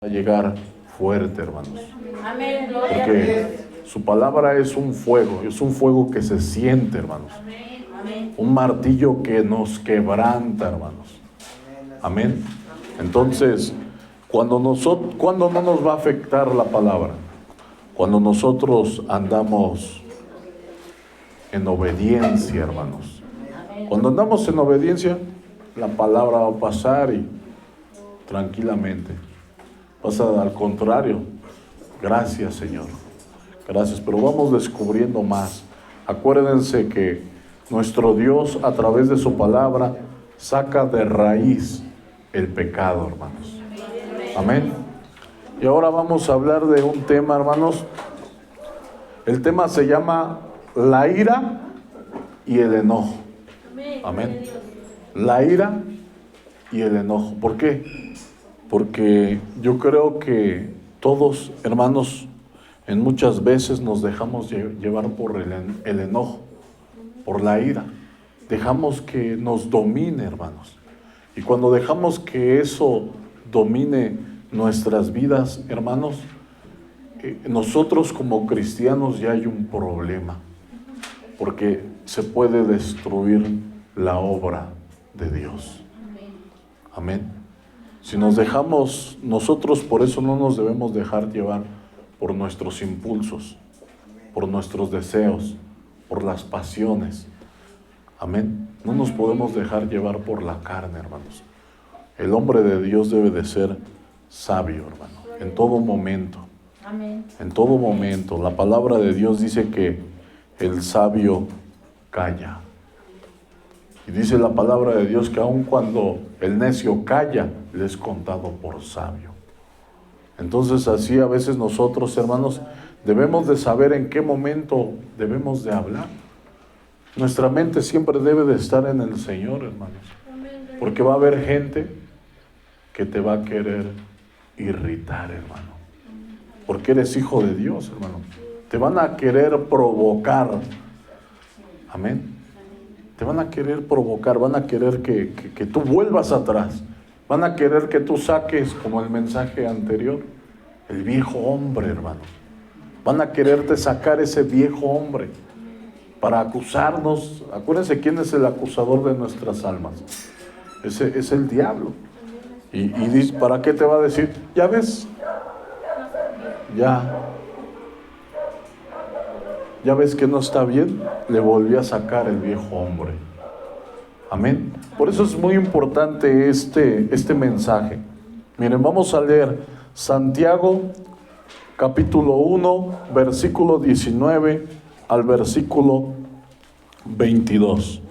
a llegar fuerte, hermanos. Amén. Gloria a Dios. Porque su palabra es un fuego que se siente, hermanos. Amén. Un martillo que nos quebranta, hermanos. Amén. Entonces, ¿cuándo no nos va a afectar la palabra? Cuando nosotros andamos en obediencia, hermanos. Cuando andamos en obediencia, la palabra va a pasar y tranquilamente. Pasa al contrario. Gracias, Señor. Gracias, pero vamos descubriendo más. Acuérdense que nuestro Dios, a través de su palabra, saca de raíz el pecado, hermanos. Amén. Y ahora vamos a hablar de un tema, hermanos. El tema se llama la ira y el enojo. Amén. La ira y el enojo. ¿Por qué? Porque yo creo que todos, hermanos, en muchas veces nos dejamos llevar por el enojo, por la ira. Dejamos que nos domine, hermanos. Y cuando dejamos que eso domine nuestras vidas, hermanos, nosotros como cristianos ya hay un problema, porque se puede destruir la obra de Dios. Amén. Si nos dejamos, nosotros por eso no nos debemos dejar llevar por nuestros impulsos, por nuestros deseos, por las pasiones. Amén. No nos podemos dejar llevar por la carne, hermanos. El hombre de Dios debe de ser sabio, hermano, en todo momento. Amén. En todo momento. La palabra de Dios dice que el sabio calla. Y dice la palabra de Dios que aun cuando el necio calla, le es contado por sabio. Entonces así a veces nosotros, hermanos, debemos de saber en qué momento debemos de hablar. Nuestra mente siempre debe de estar en el Señor, hermanos. Porque va a haber gente que te va a querer irritar, hermano. Porque eres hijo de Dios, hermano. Te van a querer provocar. Amén. Te van a querer provocar, van a querer que tú vuelvas atrás. Van a querer que tú saques, como el mensaje anterior, el viejo hombre, hermano. Van a quererte sacar ese viejo hombre para acusarnos. Acuérdense quién es el acusador de nuestras almas. Ese es el diablo. Y dice, ¿para qué te va a decir? Ya ves, ya ves que no está bien, le volvió a sacar el viejo hombre. Amén. Por eso es muy importante este mensaje. Miren, vamos a leer Santiago capítulo 1, versículo 19 al versículo 22.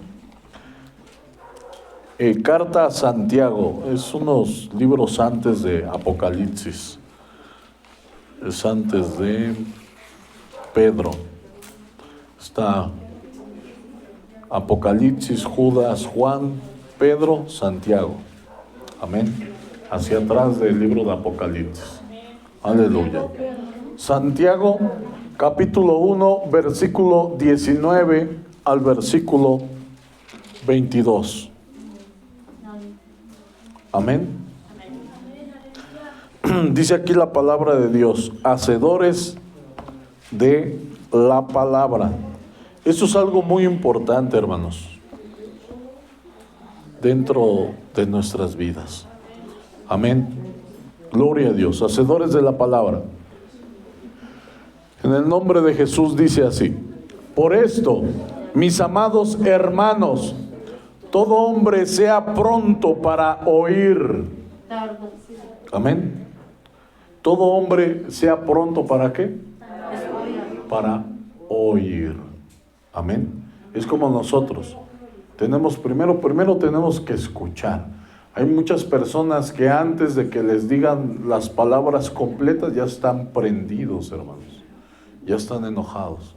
Carta a Santiago, es unos libros antes de Apocalipsis. Es antes de Pedro. Está Apocalipsis, Judas, Juan, Pedro, Santiago. Amén. Hacia atrás del libro de Apocalipsis. Aleluya. Santiago, capítulo 1, versículo 19 al versículo 22. Amén. Dice aquí la palabra de Dios: hacedores de la palabra. Eso es algo muy importante, hermanos, dentro de nuestras vidas. Amén. Gloria a Dios. Hacedores de la palabra. En el nombre de Jesús dice así: por esto, mis amados hermanos, todo hombre sea pronto para oír. Amén. Todo hombre sea pronto ¿para qué? Para oír. Amén. Es como nosotros. Primero tenemos que escuchar. Hay muchas personas que antes de que les digan las palabras completas ya están prendidos, hermanos. Ya están enojados.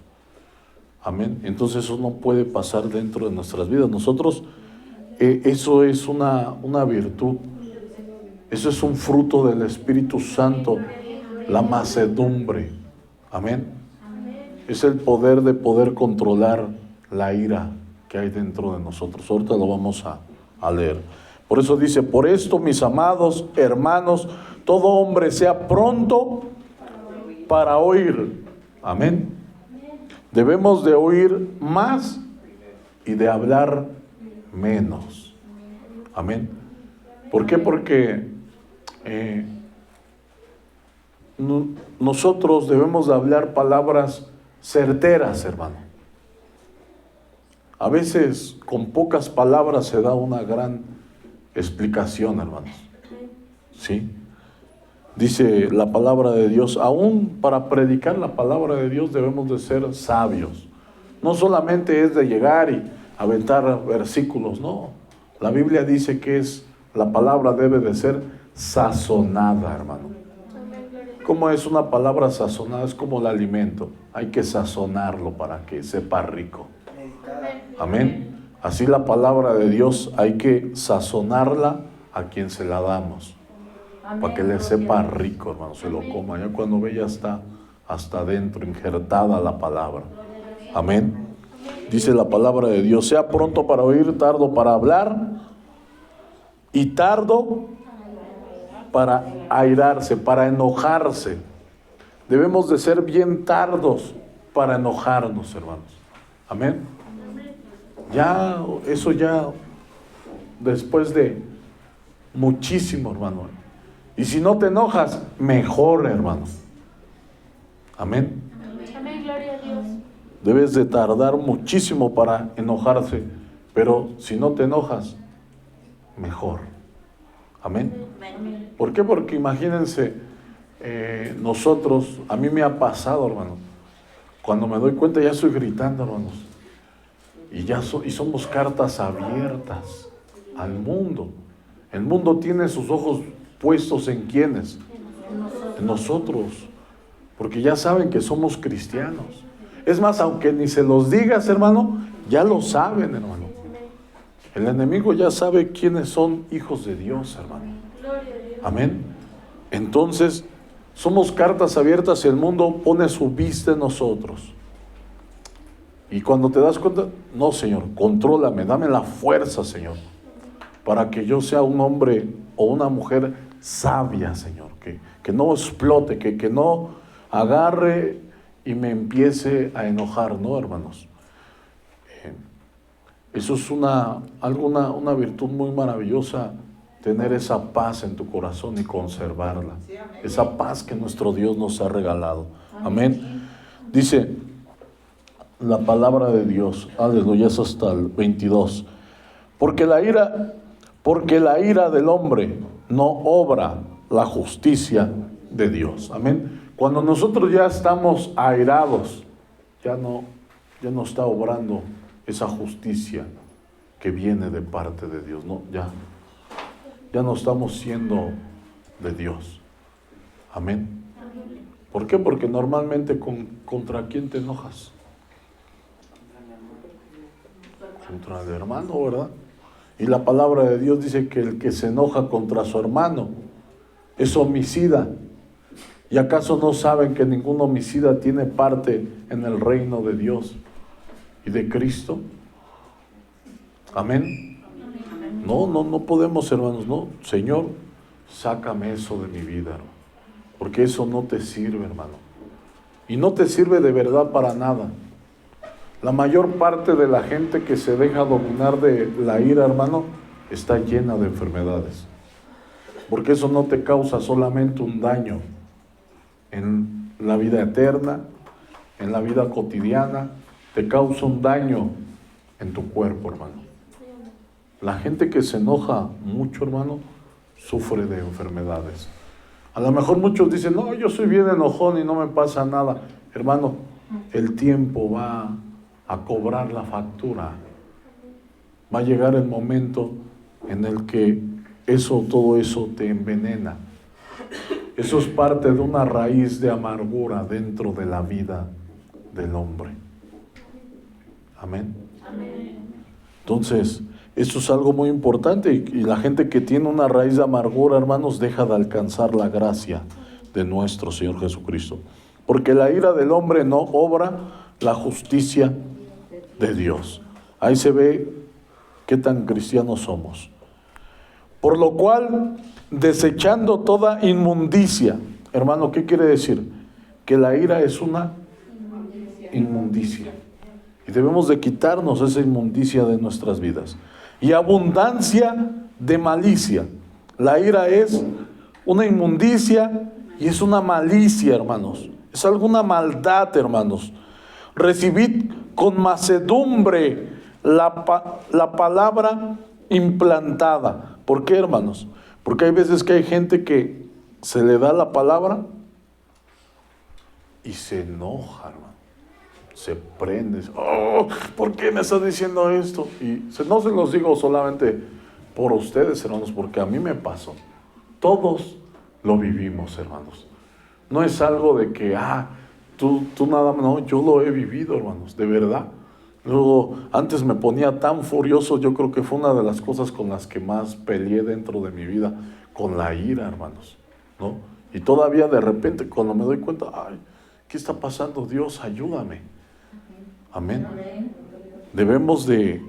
Amén. Entonces eso no puede pasar dentro de nuestras vidas. Nosotros, eso es una virtud. Eso es un fruto del Espíritu Santo, la mansedumbre. Amén. Es el poder de poder controlar la ira que hay dentro de nosotros. Ahorita lo vamos a leer. Por eso dice: por esto, mis amados hermanos, todo hombre sea pronto para oír. Amén. Debemos de oír más y de hablar menos. Amén. ¿Por qué? Porque nosotros debemos de hablar palabras certeras, hermano. A veces con pocas palabras se da una gran explicación, hermanos. ¿Sí? Dice la palabra de Dios, aún para predicar la palabra de Dios debemos de ser sabios. No solamente es de llegar y aventar versículos, no. La Biblia dice que la palabra debe de ser sazonada, hermano. ¿Cómo es una palabra sazonada? Es como el alimento. Hay que sazonarlo para que sepa rico. Amén. Así la palabra de Dios hay que sazonarla a quien se la damos. Para que le sepa rico, hermano, se lo coma. Ya cuando ve ya está hasta adentro, injertada la palabra. Amén. Dice la palabra de Dios, sea pronto para oír, tardo para hablar y tardo para airarse, para enojarse. Debemos de ser bien tardos para enojarnos, hermanos. Amén. Ya, eso ya, después de muchísimo, hermano. Y si no te enojas, mejor, hermano. Amén. Amén, gloria a Dios. Debes de tardar muchísimo para enojarse, pero si no te enojas, mejor. Amén. ¿Por qué? Porque imagínense, nosotros, a mí me ha pasado, hermano, cuando me doy cuenta ya estoy gritando, hermanos, y somos cartas abiertas al mundo. El mundo tiene sus ojos puestos en ¿quiénes? En nosotros, porque ya saben que somos cristianos. Es más, aunque ni se los digas, hermano, ya lo saben, hermano. El enemigo ya sabe quiénes son hijos de Dios, hermano. Amén. Entonces, somos cartas abiertas y el mundo pone su vista en nosotros. Y cuando te das cuenta, no, Señor, contrólame, dame la fuerza, Señor, para que yo sea un hombre o una mujer sabia, Señor, que no explote, que no agarre y me empiece a enojar, ¿no, hermanos? Eso es una virtud muy maravillosa, tener esa paz en tu corazón y conservarla. Esa paz que nuestro Dios nos ha regalado. Amén. Dice la palabra de Dios, aleluya, es hasta el 22. Porque la ira del hombre no obra la justicia de Dios. Amén. Cuando nosotros ya estamos airados, ya no está obrando esa justicia que viene de parte de Dios. No, ya no estamos siendo de Dios. Amén. ¿Por qué? Porque normalmente ¿contra quién te enojas? Contra el hermano, ¿verdad? Y la palabra de Dios dice que el que se enoja contra su hermano es homicida. ¿Y acaso no saben que ningún homicida tiene parte en el reino de Dios y de Cristo? Amén. No podemos, hermanos, no. Señor, sácame eso de mi vida, hermano, porque eso no te sirve, hermano. Y no te sirve de verdad para nada. La mayor parte de la gente que se deja dominar de la ira, hermano, está llena de enfermedades. Porque eso no te causa solamente un daño en la vida eterna, en la vida cotidiana, te causa un daño en tu cuerpo, hermano. La gente que se enoja mucho, hermano, sufre de enfermedades. A lo mejor muchos dicen, no, yo soy bien enojón y no me pasa nada. Hermano, el tiempo va a cobrar la factura. Va a llegar el momento en el que todo eso te envenena. Eso es parte de una raíz de amargura dentro de la vida del hombre. Amén. Entonces, eso es algo muy importante, y la gente que tiene una raíz de amargura, hermanos, deja de alcanzar la gracia de nuestro Señor Jesucristo. Porque la ira del hombre no obra la justicia de Dios. Ahí se ve qué tan cristianos somos. Por lo cual, desechando toda inmundicia. Hermano, ¿qué quiere decir? Que la ira es una inmundicia. Y debemos de quitarnos esa inmundicia de nuestras vidas. Y abundancia de malicia. La ira es una inmundicia y es una malicia, hermanos. Es alguna maldad, hermanos. Recibid con mansedumbre la palabra implantada. ¿Por qué, hermanos? Porque hay veces que hay gente que se le da la palabra y se enoja, hermano. Se prende. Oh, ¿por qué me estás diciendo esto? Y no se los digo solamente por ustedes, hermanos, porque a mí me pasó. Todos lo vivimos, hermanos. No es algo de que, tú nada más. No, yo lo he vivido, hermanos, de verdad. Luego, antes me ponía tan furioso, yo creo que fue una de las cosas con las que más peleé dentro de mi vida, con la ira, hermanos, ¿no? Y todavía de repente, cuando me doy cuenta, ¿qué está pasando? Dios, ayúdame. Amén. Debemos de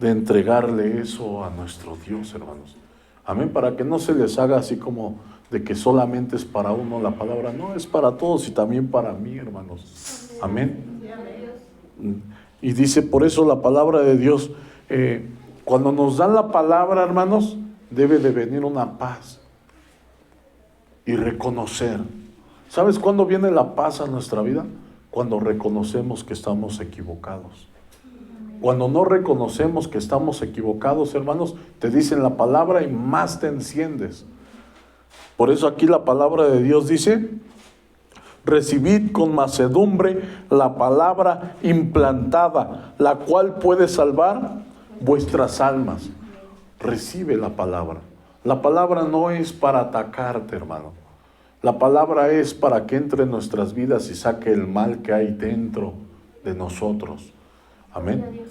entregarle eso a nuestro Dios, hermanos. Amén, para que no se les haga así como de que solamente es para uno la palabra. No, es para todos y también para mí, hermanos. Amén. Y dice, por eso la palabra de Dios, cuando nos dan la palabra, hermanos, debe de venir una paz y reconocer. ¿Sabes cuándo viene la paz a nuestra vida? Cuando reconocemos que estamos equivocados. Cuando no reconocemos que estamos equivocados, hermanos, te dicen la palabra y más te enciendes. Por eso aquí la palabra de Dios dice, recibid con mansedumbre la palabra implantada, la cual puede salvar vuestras almas. Recibe la palabra. La palabra no es para atacarte, hermano. La palabra es para que entre en nuestras vidas y saque el mal que hay dentro de nosotros. Amén.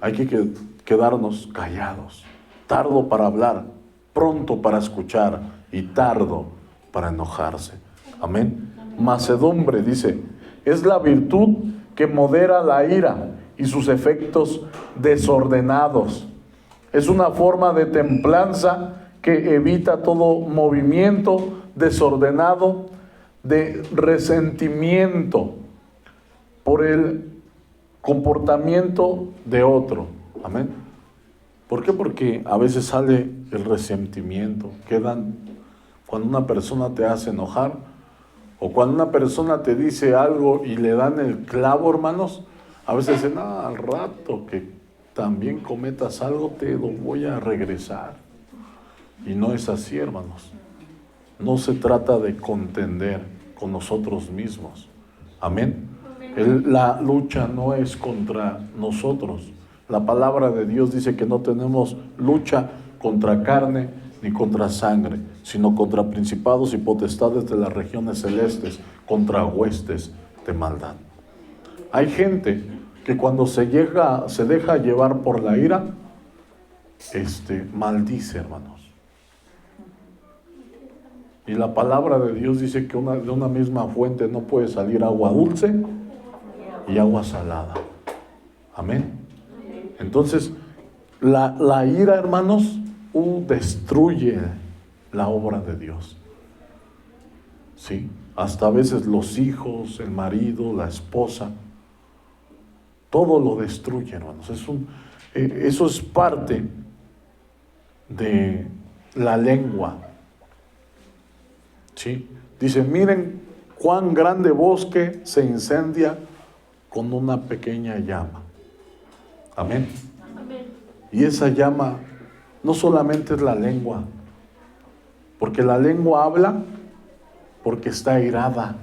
Hay que quedarnos callados. Tardo para hablar, pronto para escuchar y tardo para enojarse. Amén. Mansedumbre, dice, es la virtud que modera la ira y sus efectos desordenados. Es una forma de templanza que evita todo movimiento desordenado de resentimiento por el comportamiento de otro. Amén. ¿Por qué? Porque a veces sale el resentimiento. Cuando una persona te hace enojar o cuando una persona te dice algo y le dan el clavo, hermanos, a veces dicen, al rato que también cometas algo te lo voy a regresar. Y no es así, hermanos. No se trata de contender con nosotros mismos. Amén. La lucha no es contra nosotros. La palabra de Dios dice que no tenemos lucha contra carne ni contra sangre, sino contra principados y potestades de las regiones celestes, contra huestes de maldad. Hay gente que cuando se deja llevar por la ira, maldice, hermanos. Y la palabra de Dios dice que de una misma fuente no puede salir agua dulce y agua salada. Amén. Entonces, la ira, hermanos, destruye la obra de Dios. Sí, hasta a veces los hijos, el marido, la esposa, todo lo destruye, hermanos. Eso es parte de la lengua. ¿Sí? Dice, miren cuán grande bosque se incendia con una pequeña llama. Amén. Amén. Y esa llama no solamente es la lengua, porque la lengua habla porque está irada,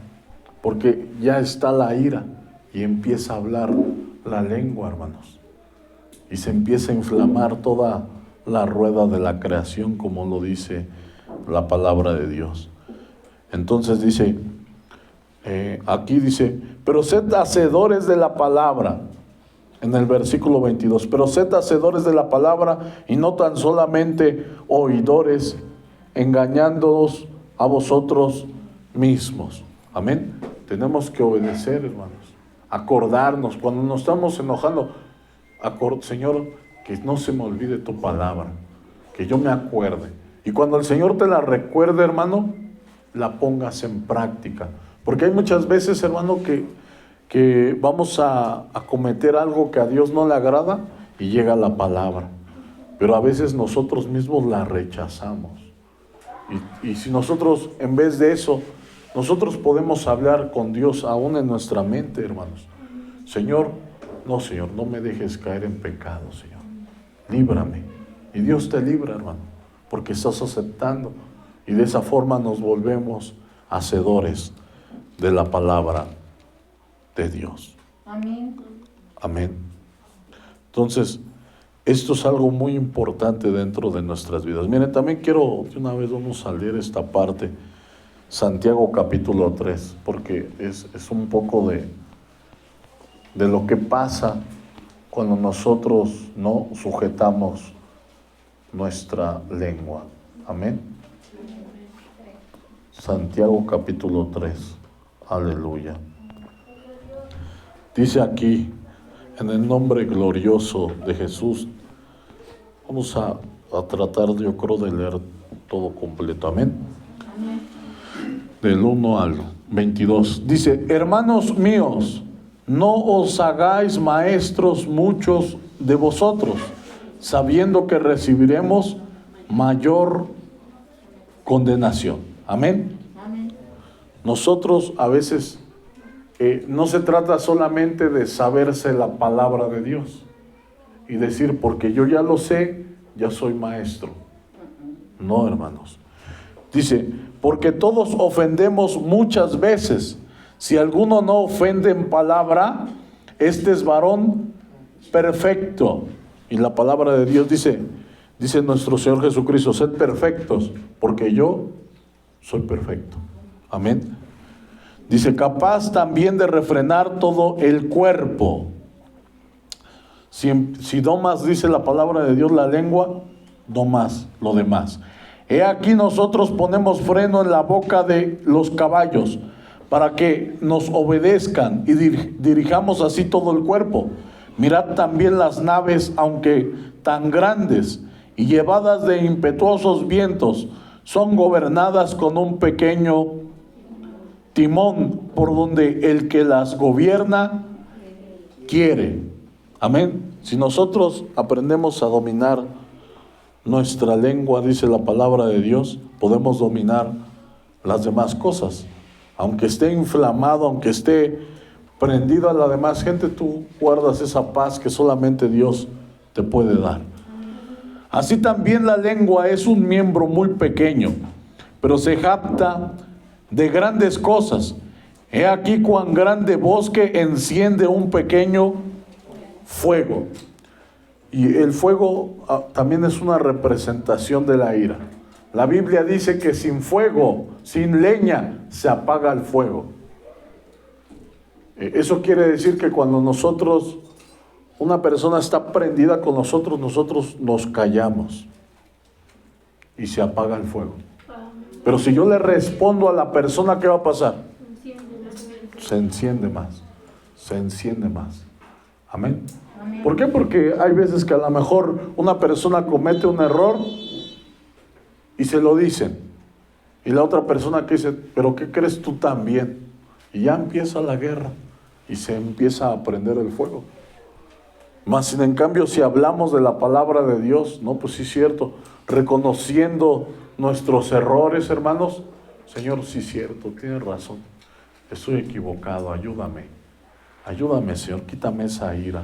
porque ya está la ira y empieza a hablar la lengua, hermanos. Y se empieza a inflamar toda la rueda de la creación, como lo dice la palabra de Dios. Entonces dice, aquí dice, pero sed hacedores de la palabra, en el versículo 22, pero sed hacedores de la palabra y no tan solamente oidores, engañándoos a vosotros mismos. Amén. Tenemos que obedecer, hermanos, acordarnos, cuando nos estamos enojando, Señor, que no se me olvide tu palabra, que yo me acuerde. Y cuando el Señor te la recuerde, hermano, la pongas en práctica. Porque hay muchas veces, hermano, que vamos a cometer algo que a Dios no le agrada y llega la palabra. Pero a veces nosotros mismos la rechazamos. Y si nosotros, en vez de eso, nosotros podemos hablar con Dios aún en nuestra mente, hermanos. Señor, no me dejes caer en pecado, Señor. Líbrame. Y Dios te libra, hermano, porque estás aceptando. Y de esa forma nos volvemos hacedores de la palabra de Dios. Amén. Amén. Entonces, esto es algo muy importante dentro de nuestras vidas. Miren, también quiero, de una vez vamos a leer esta parte, Santiago capítulo 3, porque es un poco de lo que pasa cuando nosotros no sujetamos nuestra lengua. Amén. Santiago capítulo 3. Aleluya. Dice aquí, en el nombre glorioso de Jesús, vamos a tratar, yo creo, de leer todo completo. Amén. Del 1 al 22. Dice: hermanos míos, no os hagáis maestros muchos de vosotros, sabiendo que recibiremos mayor condenación. Amén. Amén. Nosotros a veces no se trata solamente de saberse la palabra de Dios y decir, porque yo ya lo sé, ya soy maestro. No, hermanos. Dice, porque todos ofendemos muchas veces. Si alguno no ofende en palabra, este es varón perfecto. Y la palabra de Dios dice nuestro Señor Jesucristo, sed perfectos, porque yo soy perfecto. Amén. Dice, capaz también de refrenar todo el cuerpo. Si domas, dice la palabra de Dios, la lengua, domas lo demás. He aquí nosotros ponemos freno en la boca de los caballos, para que nos obedezcan y dirijamos así todo el cuerpo. Mirad también las naves, aunque tan grandes y llevadas de impetuosos vientos, son gobernadas con un pequeño timón, por donde el que las gobierna quiere. Amén. Si nosotros aprendemos a dominar nuestra lengua, dice la palabra de Dios, podemos dominar las demás cosas. Aunque esté inflamado, aunque esté prendido a la demás gente, tú guardas esa paz que solamente Dios te puede dar. Así también la lengua es un miembro muy pequeño, pero se jacta de grandes cosas. He aquí cuán grande bosque enciende un pequeño fuego. Y el fuego también es una representación de la ira. La Biblia dice que sin fuego, sin leña, se apaga el fuego. Eso quiere decir que cuando una persona está prendida con nosotros nos callamos y se apaga el fuego. Pero si yo le respondo a la persona, ¿qué va a pasar? Se enciende más, se enciende más. Amén. ¿Por qué? Porque hay veces que a lo mejor una persona comete un error y se lo dicen. Y la otra persona que dice, ¿pero qué crees tú también? Y ya empieza la guerra y se empieza a prender el fuego. Más sin en cambio, si hablamos de la palabra de Dios, no, pues sí es cierto, reconociendo nuestros errores, hermanos, Señor, sí es cierto, tienes razón, estoy equivocado, ayúdame, Señor, quítame esa ira,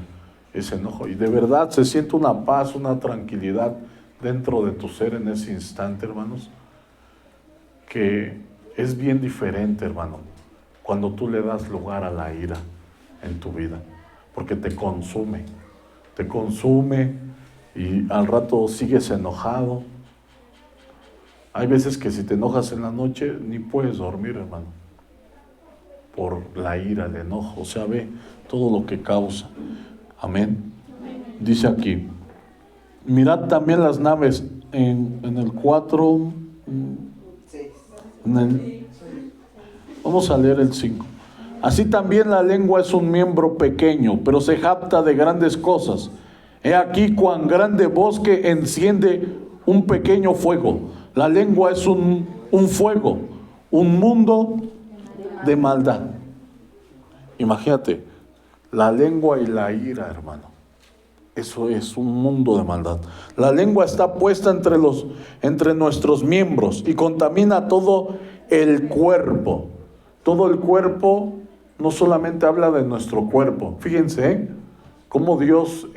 ese enojo. Y de verdad se siente una paz, una tranquilidad dentro de tu ser en ese instante, hermanos, que es bien diferente, hermano, cuando tú le das lugar a la ira en tu vida, porque te consume y al rato sigues enojado. Hay veces que si te enojas en la noche ni puedes dormir, hermano, por la ira, el enojo. O sea, ve todo lo que causa. Amén. Dice aquí, mirad también las naves en el 4, vamos a leer el 5. Así también la lengua es un miembro pequeño, pero se jacta de grandes cosas. He aquí cuán grande bosque enciende un pequeño fuego. La lengua es un fuego, un mundo de maldad. Imagínate, la lengua y la ira, hermano. Eso es un mundo de maldad. La lengua está puesta entre nuestros miembros y contamina todo el cuerpo. Todo el cuerpo no solamente habla de nuestro cuerpo. Fíjense, cómo Dios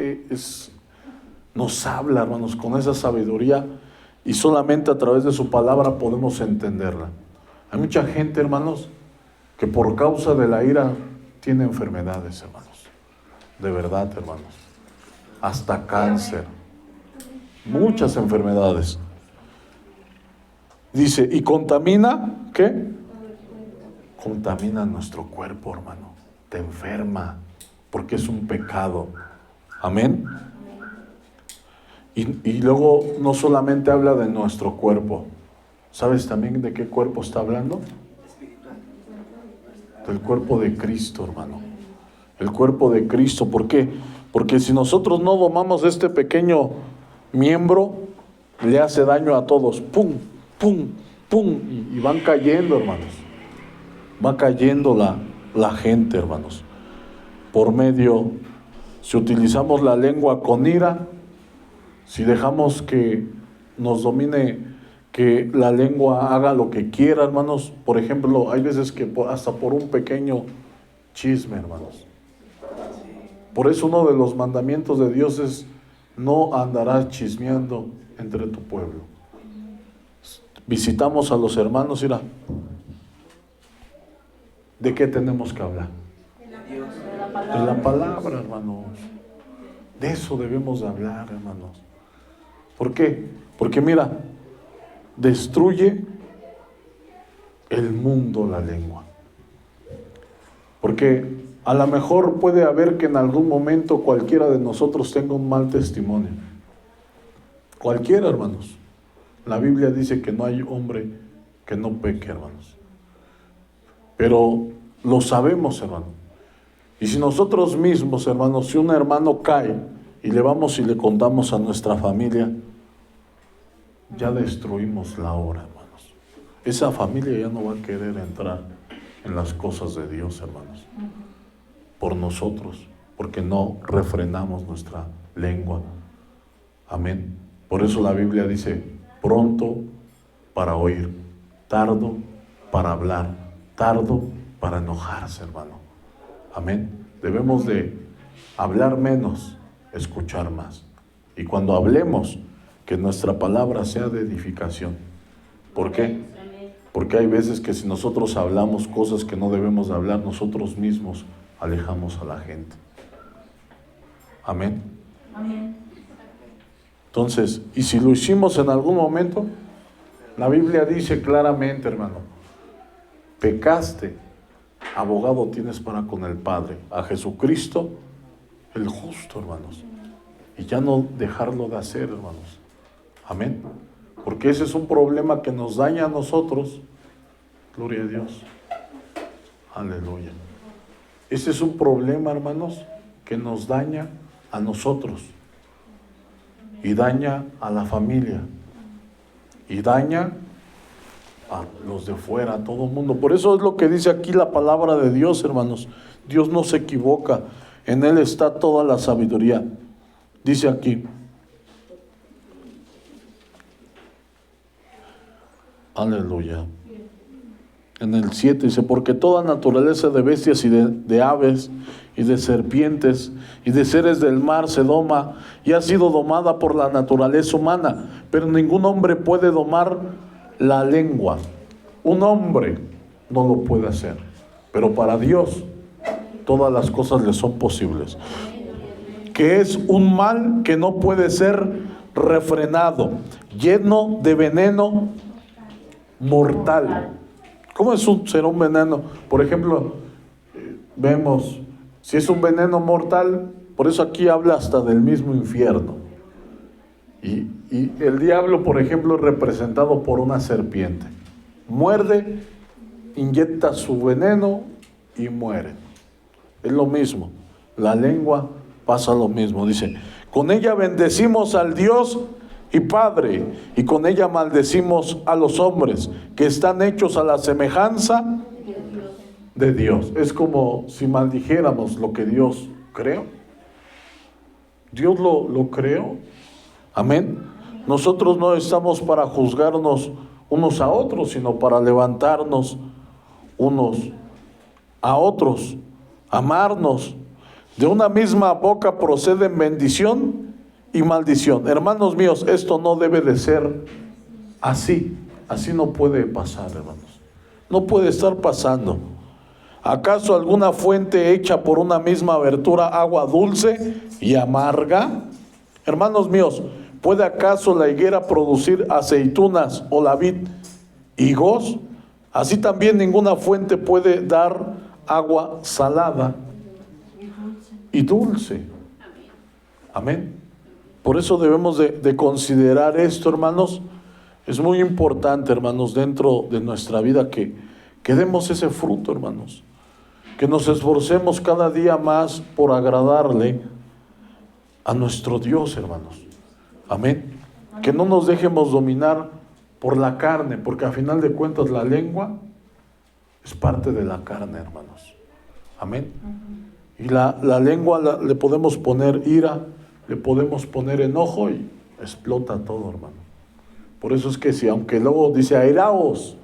nos habla, hermanos, con esa sabiduría, y solamente a través de su palabra podemos entenderla. Hay mucha gente, hermanos, que por causa de la ira tiene enfermedades, hermanos. De verdad, hermanos. Hasta cáncer. Muchas enfermedades. Dice, y contamina, ¿qué? Contamina nuestro cuerpo, hermano. Te enferma, porque es un pecado. Amén. Y luego no solamente habla de nuestro cuerpo. ¿Sabes también de qué cuerpo está hablando? Del cuerpo de Cristo, hermano. El cuerpo de Cristo. ¿Por qué? Porque si nosotros no domamos este pequeño miembro, le hace daño a todos. ¡Pum! ¡Pum! ¡Pum! Y van cayendo, hermanos. Va cayendo la gente, hermanos. Por medio, si utilizamos la lengua con ira, si dejamos que nos domine, que la lengua haga lo que quiera, hermanos. Por ejemplo, hay veces que hasta por un pequeño chisme, hermanos. Por eso uno de los mandamientos de Dios es: no andarás chismeando entre tu pueblo. Visitamos a los hermanos, mira, ¿de qué tenemos que hablar? De la palabra, hermanos. De eso debemos de hablar, hermanos. ¿Por qué? Porque mira, destruye el mundo la lengua. Porque a lo mejor puede haber que en algún momento cualquiera de nosotros tenga un mal testimonio. Cualquiera, hermanos. La Biblia dice que no hay hombre que no peque, hermanos. Pero lo sabemos, hermano. Y si nosotros mismos, hermanos, si un hermano cae y le vamos y le contamos a nuestra familia, ya destruimos la obra, hermanos. Esa familia ya no va a querer entrar en las cosas de Dios, hermanos. Por nosotros, porque no refrenamos nuestra lengua. Amén. Por eso la Biblia dice: pronto para oír, tardo para hablar, tardo para enojarse, hermano. Amén. Debemos de hablar menos, escuchar más. Y cuando hablemos, que nuestra palabra sea de edificación. ¿Por qué? Porque hay veces que si nosotros hablamos cosas que no debemos de hablar, nosotros mismos alejamos a la gente. Amén. Amén. Entonces, y si lo hicimos en algún momento, la Biblia dice claramente, hermano: pecaste, abogado tienes para con el Padre, a Jesucristo el justo, hermanos. Y ya no dejarlo de hacer, hermanos. Amén. Porque ese es un problema que nos daña a nosotros. Gloria a Dios. Aleluya. Ese es un problema, hermanos, que nos daña a nosotros. Y daña a la familia. Y daña a los de fuera, a todo el mundo. Por eso es lo que dice aquí la palabra de Dios, hermanos. Dios no se equivoca. En Él está toda la sabiduría. Dice aquí: aleluya. En el 7 dice: porque toda naturaleza de bestias y de aves y de serpientes y de seres del mar se doma y ha sido domada por la naturaleza humana, pero ningún hombre puede domar la lengua. Un hombre no lo puede hacer, pero para Dios todas las cosas le son posibles. Que es un mal que no puede ser refrenado, lleno de veneno mortal. ¿Cómo será un veneno? Por ejemplo, vemos, si es un veneno mortal, por eso aquí habla hasta del mismo infierno. Y el diablo, por ejemplo, es representado por una serpiente. Muerde, inyecta su veneno y muere. Es lo mismo. La lengua pasa lo mismo. Dice: con ella bendecimos al Dios y Padre, y con ella maldecimos a los hombres que están hechos a la semejanza de Dios. Es como si maldijéramos lo que Dios creó. Dios lo creó. Amén. Nosotros no estamos para juzgarnos unos a otros, sino para levantarnos unos a otros, amarnos. De una misma boca proceden bendición y maldición. Hermanos míos, esto no debe de ser así. Así no puede pasar, hermanos. No puede estar pasando. ¿Acaso alguna fuente hecha por una misma abertura agua dulce y amarga? Hermanos míos, ¿puede acaso la higuera producir aceitunas o la vid higos? Así también ninguna fuente puede dar agua salada y dulce. Amén. Por eso debemos de considerar esto, hermanos. Es muy importante, hermanos, dentro de nuestra vida que demos ese fruto, hermanos. Que nos esforcemos cada día más por agradarle a nuestro Dios, hermanos. Amén. Que no nos dejemos dominar por la carne, porque a final de cuentas la lengua es parte de la carne, hermanos. Amén. Y la lengua le podemos poner ira, le podemos poner enojo y explota todo, hermano. Por eso es que si, aunque luego dice airaos,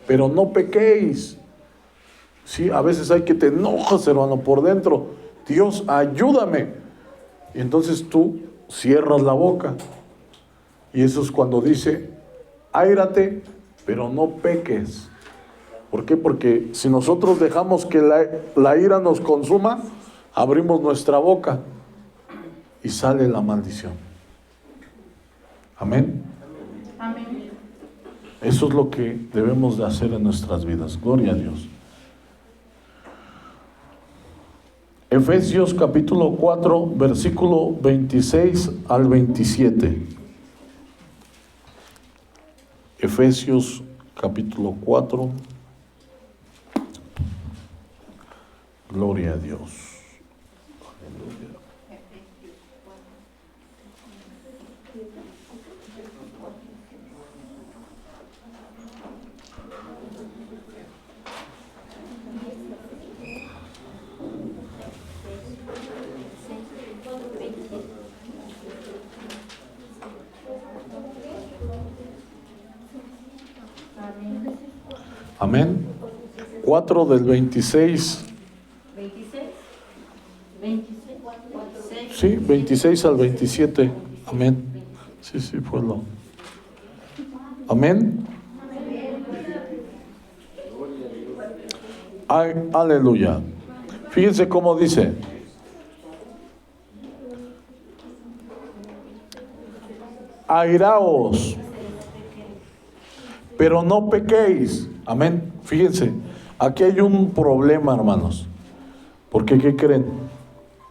pero no pequéis. Sí, a veces hay que te enojas, hermano, por dentro. Dios, ayúdame. Y entonces tú cierras la boca. Y eso es cuando dice, áirate, pero no peques. ¿Por qué? Porque si nosotros dejamos que la ira nos consuma, abrimos nuestra boca y sale la maldición. Amén. Amén. Eso es lo que debemos de hacer en nuestras vidas. Gloria a Dios. Efesios capítulo 4, versículo 26 al 27. Efesios capítulo 4. Gloria a Dios. Aleluya. Amén. 4 del 26. 26. 26. Sí, 26 al 27. Amén. Sí, pueblo. Amén. Ay, aleluya. Fíjense cómo dice. Airaos, pero no pequéis. Amén. Fíjense, aquí hay un problema, hermanos. Porque, ¿qué creen?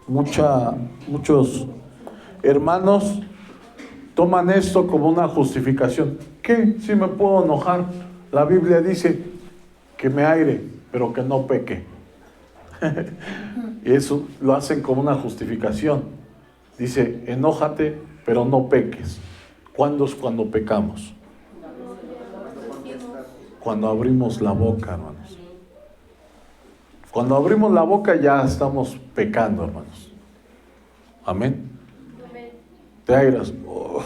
Muchos hermanos toman esto como una justificación. ¿Qué? Si me puedo enojar. La Biblia dice que me aire, pero que no peque. Y eso lo hacen como una justificación. Dice, enójate, pero no peques. ¿Cuándo es cuando pecamos? Cuando abrimos la boca, hermanos. Cuando abrimos la boca ya estamos pecando, hermanos. Amén. Te airas. Oh.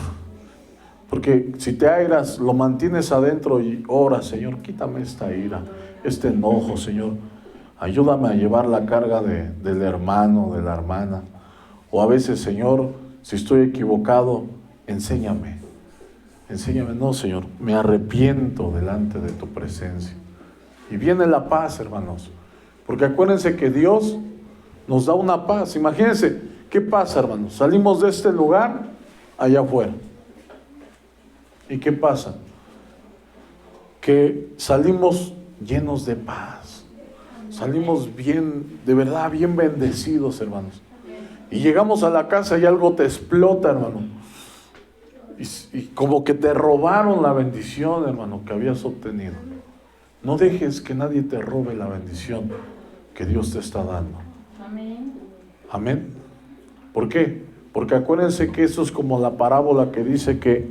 Porque si te airas, lo mantienes adentro y ora, Señor, quítame esta ira, este enojo, Señor. Ayúdame a llevar la carga del hermano, de la hermana. O a veces, Señor, si estoy equivocado, enséñame. Enséñame, no, Señor, me arrepiento delante de tu presencia. Y viene la paz, hermanos. Porque acuérdense que Dios nos da una paz. Imagínense, ¿qué pasa, hermanos? Salimos de este lugar allá afuera. ¿Y qué pasa? Que salimos llenos de paz. Salimos bien, de verdad, bien bendecidos, hermanos. Y llegamos a la casa y algo te explota, hermano. Y como que te robaron la bendición, hermano, que habías obtenido. No dejes que nadie te robe la bendición que Dios te está dando. Amén. Amén. ¿Por qué? Porque acuérdense que eso es como la parábola que dice que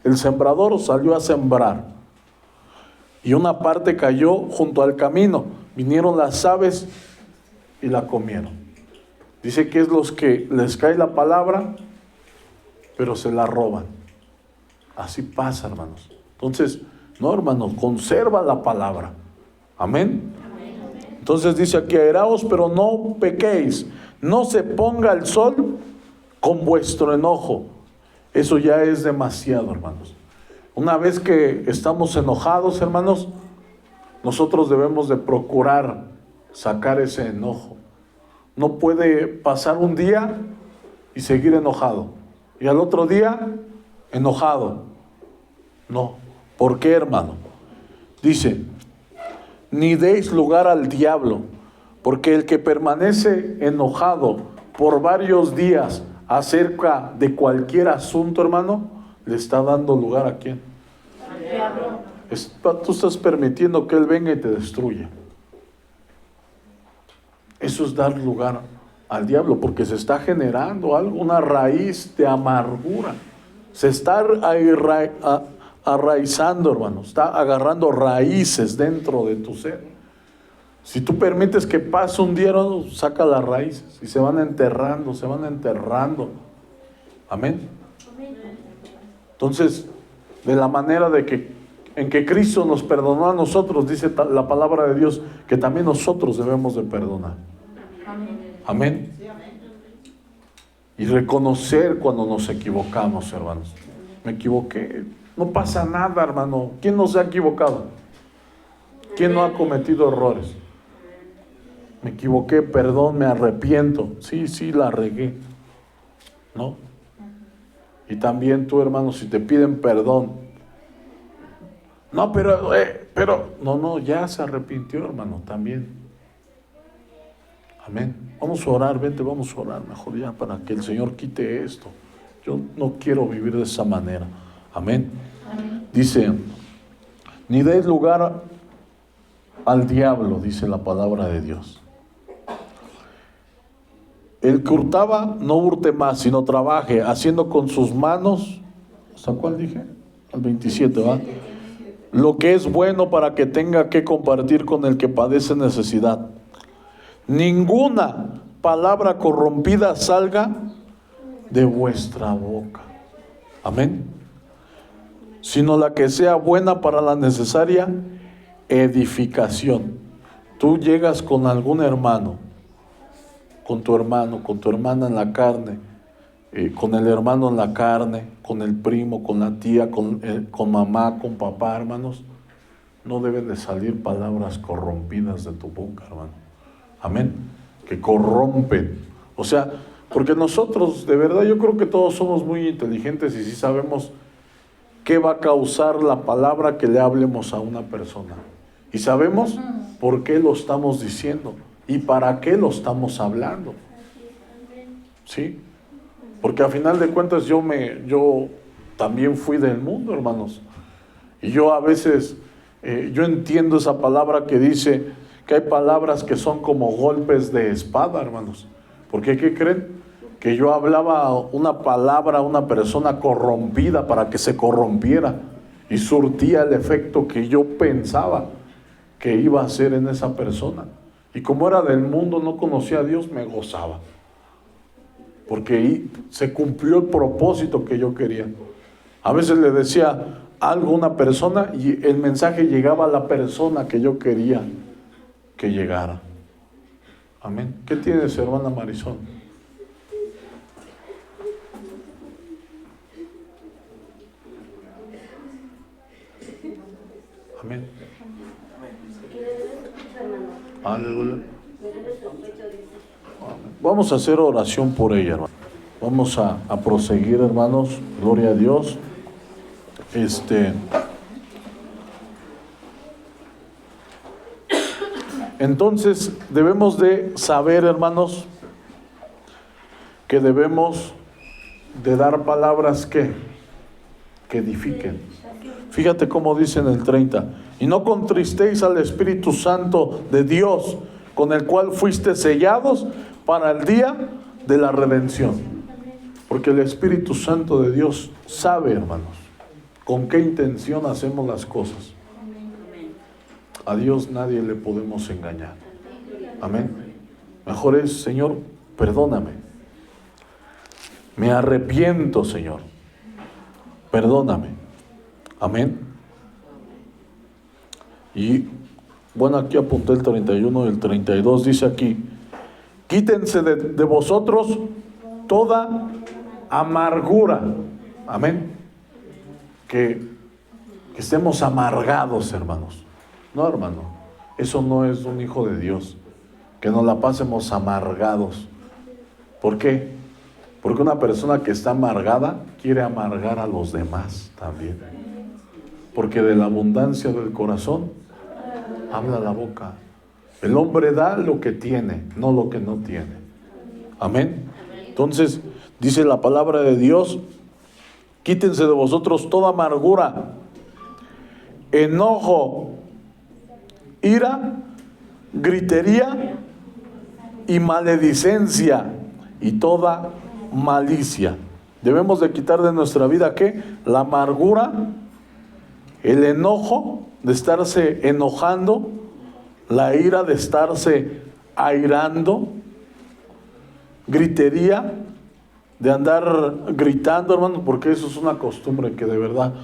el sembrador salió a sembrar y una parte cayó junto al camino. Vinieron las aves y la comieron. Dice que es los que les cae la palabra, pero se la roban. Así pasa, hermanos. Entonces, no, hermanos, conserva la palabra. Amén. Entonces dice aquí, airaos, pero no pequéis. No se ponga el sol con vuestro enojo. Eso ya es demasiado, hermanos. Una vez que estamos enojados, hermanos, nosotros debemos de procurar sacar ese enojo. No puede pasar un día y seguir enojado, y al otro día enojado. No. ¿Por qué, hermano? Dice, ni deis lugar al diablo, porque el que permanece enojado por varios días acerca de cualquier asunto, hermano, le está dando lugar ¿a quién? Al diablo. Tú estás permitiendo que él venga y te destruya. Eso es dar lugar al diablo, porque se está generando algo, una raíz de amargura. Se está arraizando, hermano, está agarrando raíces dentro de tu ser. Si tú permites que pase un día, hermano, saca las raíces y se van enterrando, se van enterrando. Amén. Entonces, de la manera en que Cristo nos perdonó a nosotros, dice la palabra de Dios, que también nosotros debemos de perdonar. Amén. Y reconocer cuando nos equivocamos, hermanos. Me equivoqué. No pasa nada, hermano. ¿Quién no se ha equivocado? ¿Quién no ha cometido errores? Me equivoqué, perdón, me arrepiento. Sí, la regué. ¿No? Y también tú, hermano, si te piden perdón. No, pero, no, ya se arrepintió, hermano, también. Amén. Vamos a orar, vente, vamos a orar mejor ya para que el Señor quite esto. Yo no quiero vivir de esa manera. Amén. Amén. Dice, ni deis lugar al diablo, dice la palabra de Dios. El que hurtaba, no hurte más, sino trabaje, haciendo con sus manos, ¿hasta cuál dije? Al 27, ¿va? Lo que es bueno para que tenga que compartir con el que padece necesidad. Ninguna palabra corrompida salga de vuestra boca. Amén. Sino la que sea buena para la necesaria edificación. Tú llegas con algún hermano, con tu hermana en la carne, con el hermano en la carne, con el primo, con la tía, con mamá, con papá, hermanos. No deben de salir palabras corrompidas de tu boca, hermano. Amén. Que corrompen. O sea, porque nosotros, de verdad, yo creo que todos somos muy inteligentes y sí sabemos qué va a causar la palabra que le hablemos a una persona. Y sabemos por qué lo estamos diciendo y para qué lo estamos hablando. ¿Sí? Porque a final de cuentas yo también fui del mundo, hermanos. Y yo a veces, yo entiendo esa palabra que dice que hay palabras que son como golpes de espada, hermanos. Porque ¿qué creen? Que yo hablaba una palabra a una persona corrompida para que se corrompiera y surtía el efecto que yo pensaba que iba a hacer en esa persona. Y como era del mundo, no conocía a Dios, me gozaba. Porque se cumplió el propósito que yo quería. A veces le decía algo a una persona y el mensaje llegaba a la persona que yo quería que llegara. Amén. ¿Qué tienes, hermana Marisol? Amén. Aleluya. Vamos a hacer oración por ella, hermano. Vamos a proseguir, hermanos. Gloria a Dios. Entonces debemos de saber, hermanos, que debemos de dar palabras que edifiquen. Fíjate cómo dice en el 30: y no contristéis al Espíritu Santo de Dios, con el cual fuiste sellados para el día de la redención. Porque el Espíritu Santo de Dios sabe, hermanos, con qué intención hacemos las cosas. A Dios nadie le podemos engañar. Amén. Mejor es, Señor, perdóname. Me arrepiento, Señor. Perdóname. Amén. Y bueno, aquí apunté el 31 y el 32. Dice aquí: quítense de vosotros toda amargura. Amén. Que estemos amargados, hermanos. No, hermano, eso no es un hijo de Dios. Que nos la pasemos amargados. ¿Por qué? Porque una persona que está amargada quiere amargar a los demás también. Porque de la abundancia del corazón habla la boca. El hombre da lo que tiene, no lo que no tiene. Amén. Entonces, dice la palabra de Dios: quítense de vosotros toda amargura, enojo, ira, gritería y maledicencia y toda malicia. Debemos de quitar de nuestra vida, ¿qué? La amargura, el enojo de estarse enojando, la ira de estarse airando, gritería de andar gritando, hermano, porque eso es una costumbre que de verdad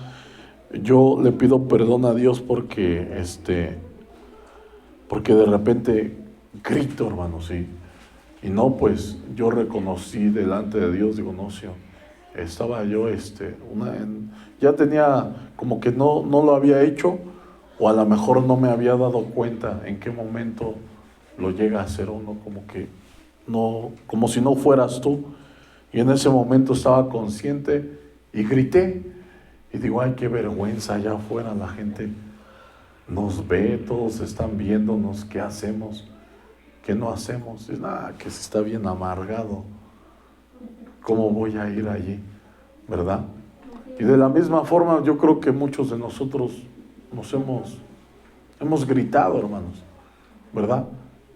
yo le pido perdón a Dios porque de repente grito, hermano, sí. Y no, pues yo reconocí delante de Dios, digo, no, Señor, estaba yo, ya tenía como que no lo había hecho, o a lo mejor no me había dado cuenta en qué momento lo llega a hacer uno, como que no, como si no fueras tú. Y en ese momento estaba consciente y grité. Y digo, ay, qué vergüenza, allá afuera la gente nos ve, todos están viéndonos, ¿qué hacemos? ¿Qué no hacemos? Y nada, que se está bien amargado. ¿Cómo voy a ir allí? ¿Verdad? Y de la misma forma yo creo que muchos de nosotros nos hemos gritado, hermanos, ¿verdad?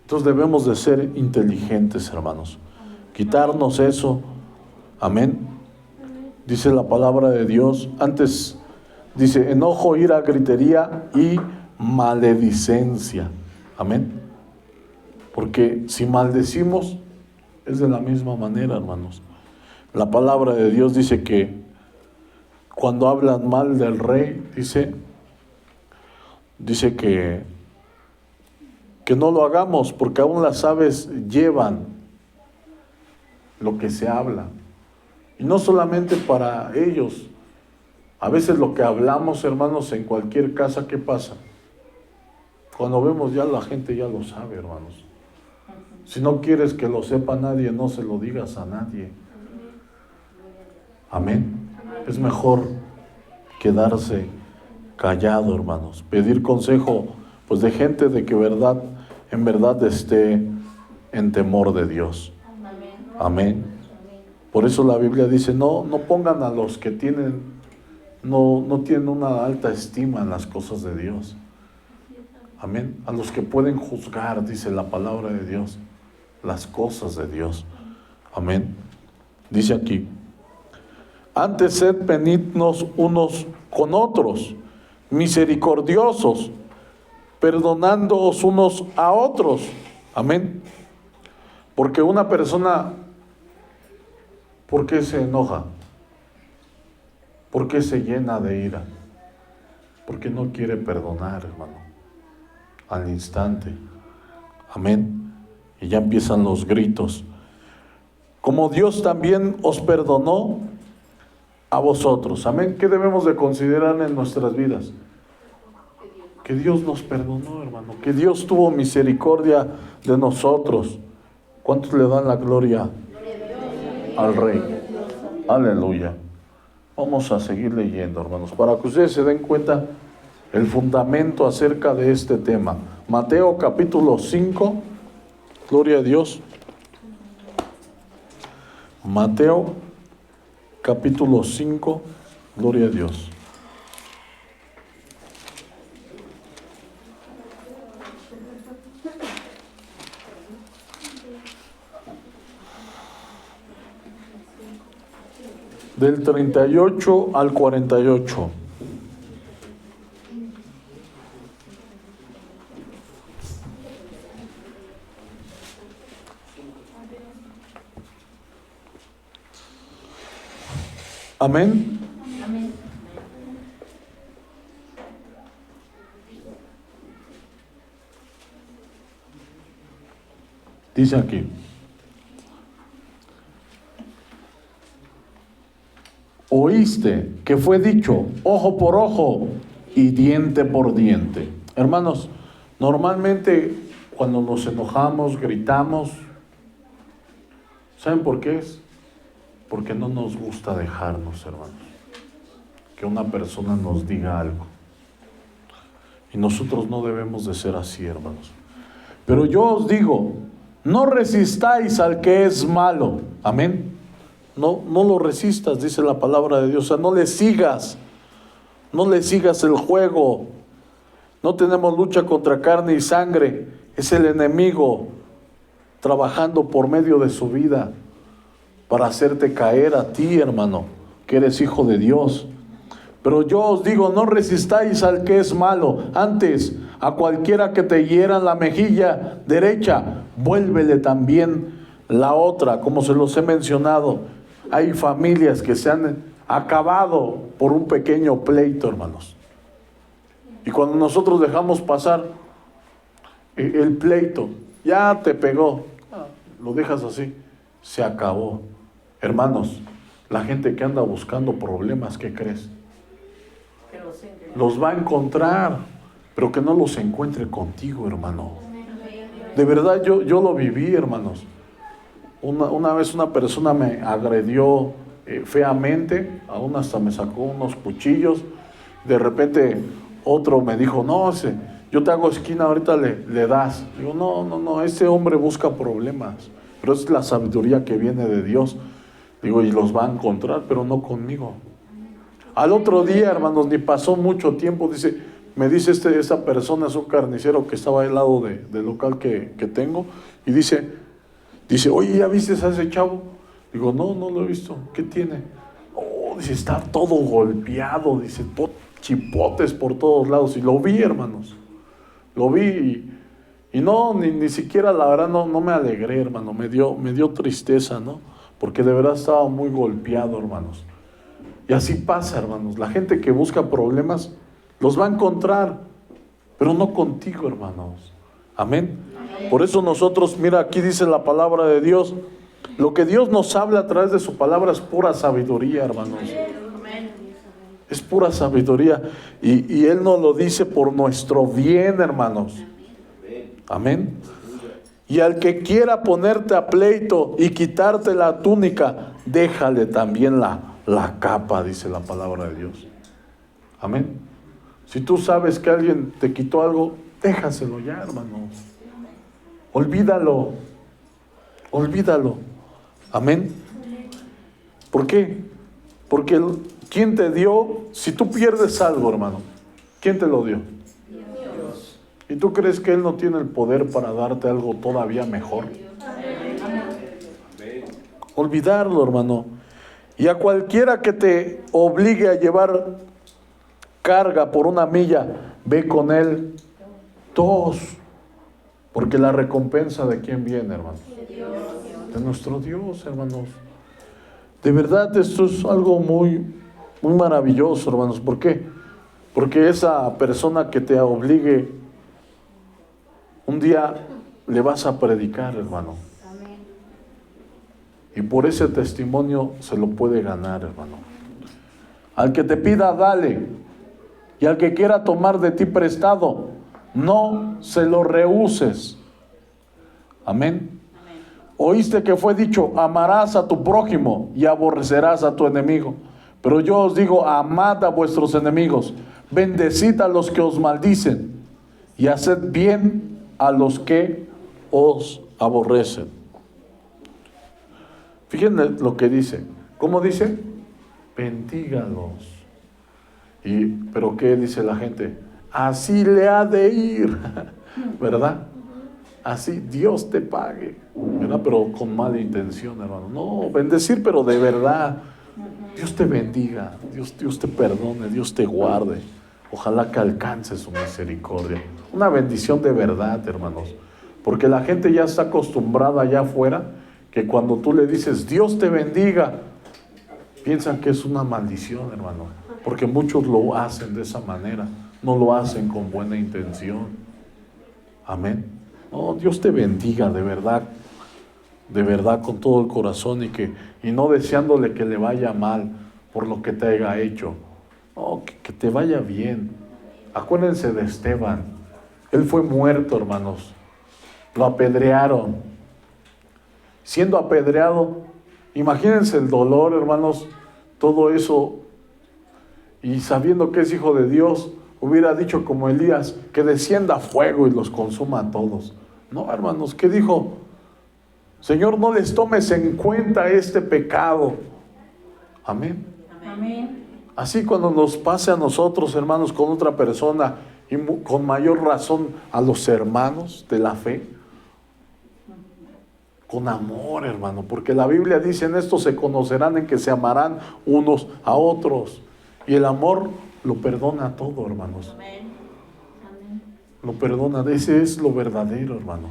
Entonces debemos de ser inteligentes, hermanos. Quitarnos eso. Amén. Dice la palabra de Dios. Antes dice enojo, ira, gritería y maledicencia. Amén. Porque si maldecimos, es de la misma manera, hermanos. La palabra de Dios dice que cuando hablan mal del rey, dice que no lo hagamos, porque aún las aves llevan lo que se habla. Y no solamente para ellos. A veces lo que hablamos, hermanos, en cualquier casa, ¿qué pasa? Cuando vemos ya la gente ya lo sabe, hermanos. Si no quieres que lo sepa nadie, no se lo digas a nadie. Amén. Es mejor quedarse callado, hermanos. Pedir consejo, pues, de gente de que en verdad esté en temor de Dios. Amén. Por eso la Biblia dice, no pongan a los que no tienen una alta estima en las cosas de Dios. Amén. A los que pueden juzgar, dice la palabra de Dios, las cosas de Dios. Amén. Dice aquí: antes sed benignos unos con otros, misericordiosos, perdonándoos unos a otros. Amén. Porque una persona, ¿por qué se enoja? ¿Por qué se llena de ira? Porque no quiere perdonar, hermano, al instante. Amén. Y ya empiezan los gritos. Como Dios también os perdonó a vosotros. Amén. ¿Qué debemos de considerar en nuestras vidas? Que Dios nos perdonó, hermano. Que Dios tuvo misericordia de nosotros. ¿Cuántos le dan la gloria al Rey? Aleluya. Vamos a seguir leyendo, hermanos, para que ustedes se den cuenta el fundamento acerca de este tema. Mateo capítulo 5. Gloria a Dios. Mateo capítulo 5. Gloria a Dios. del 38 al 48. Amén. Amén. Dice aquí: oíste que fue dicho ojo por ojo y diente por diente. Hermanos, normalmente cuando nos enojamos, gritamos, ¿saben por qué es? Porque no nos gusta dejarnos, hermanos, que una persona nos diga algo. Y nosotros no debemos de ser así, hermanos. Pero yo os digo, no resistáis al que es malo. Amén. No lo resistas, dice la palabra de Dios. O sea, no le sigas el juego. No tenemos lucha contra carne y sangre. Es el enemigo trabajando por medio de su vida para hacerte caer a ti, hermano, que eres hijo de Dios. Pero yo os digo, no resistáis al que es malo. Antes, a cualquiera que te hiera en la mejilla derecha, vuélvele también la otra. Como se los he mencionado, hay familias que se han acabado por un pequeño pleito, hermanos. Y cuando nosotros dejamos pasar el pleito, ya te pegó, lo dejas así, se acabó. Hermanos, la gente que anda buscando problemas, ¿qué crees? Los va a encontrar, pero que no los encuentre contigo, hermano. De verdad, yo lo viví, hermanos. Una vez una persona me agredió feamente, aún hasta me sacó unos cuchillos. De repente otro me dijo, no, yo te hago esquina, ahorita le das. Digo, no, ese hombre busca problemas, pero es la sabiduría que viene de Dios. Digo, y los va a encontrar, pero no conmigo. Al otro día, hermanos, ni pasó mucho tiempo, me dice esa persona, es un carnicero que estaba al lado del local que tengo, y dice, oye, ¿ya viste a ese chavo? Digo, no lo he visto. ¿Qué tiene? Oh, dice, está todo golpeado, dice, chipotes por todos lados. Y lo vi, hermanos, lo vi, y no, ni siquiera, la verdad, no me alegré, hermano, me dio tristeza, ¿no? Porque de verdad estaba muy golpeado, hermanos. Y así pasa, hermanos. La gente que busca problemas los va a encontrar, pero no contigo, hermanos. Amén. Por eso nosotros, mira, aquí dice la palabra de Dios, lo que Dios nos habla a través de su palabra es pura sabiduría, hermanos. Es pura sabiduría. Y Él nos lo dice por nuestro bien, hermanos. Amén. Y al que quiera ponerte a pleito y quitarte la túnica, déjale también la capa, dice la palabra de Dios. Amén. Si tú sabes que alguien te quitó algo, déjaselo ya, hermanos. Olvídalo. Amén. ¿Por qué? Porque ¿quién te dio? Si tú pierdes algo, hermano, ¿quién te lo dio? Dios. ¿Y tú crees que Él no tiene el poder para darte algo todavía mejor? Olvidarlo, hermano. Y a cualquiera que te obligue a llevar carga por una milla, ve con él 2. Porque la recompensa, ¿de quién viene, hermanos? De nuestro Dios, hermanos. De verdad, esto es algo muy, muy maravilloso, hermanos. ¿Por qué? Porque esa persona que te obligue, un día le vas a predicar, hermano. Y por ese testimonio se lo puede ganar, hermano. Al que te pida, dale. Y al que quiera tomar de ti prestado, no se lo rehuses. Amén. Oíste que fue dicho, amarás a tu prójimo y aborrecerás a tu enemigo. Pero yo os digo, amad a vuestros enemigos, bendecid a los que os maldicen y haced bien a los que os aborrecen. Fíjense lo que dice. ¿Cómo dice? Bendígalos. ¿Pero qué dice la gente? Así le ha de ir, ¿verdad? Así Dios te pague, ¿verdad? Pero con mala intención, hermano. No, bendecir, pero de verdad. Dios te bendiga, Dios te perdone, Dios te guarde. Ojalá que alcance su misericordia. Una bendición de verdad, hermanos. Porque la gente ya está acostumbrada allá afuera que cuando tú le dices Dios te bendiga, piensan que es una maldición, hermano. Porque muchos lo hacen de esa manera. No lo hacen con buena intención. Amén. No, Dios te bendiga de verdad con todo el corazón y no deseándole que le vaya mal por lo que te haya hecho. No, que te vaya bien. Acuérdense de Esteban. Él fue muerto, hermanos. Lo apedrearon. Siendo apedreado, imagínense el dolor, hermanos, todo eso, y sabiendo que es hijo de Dios, hubiera dicho como Elías, que descienda fuego y los consuma a todos. No, hermanos, ¿qué dijo? Señor, no les tomes en cuenta este pecado. Amén. Amén. Así cuando nos pase a nosotros, hermanos, con otra persona, y con mayor razón a los hermanos de la fe, con amor, hermano, porque la Biblia dice, en esto se conocerán en que se amarán unos a otros. Y el amor lo perdona todo, hermanos. Amén. Amén. Lo perdona, ese es lo verdadero, hermano.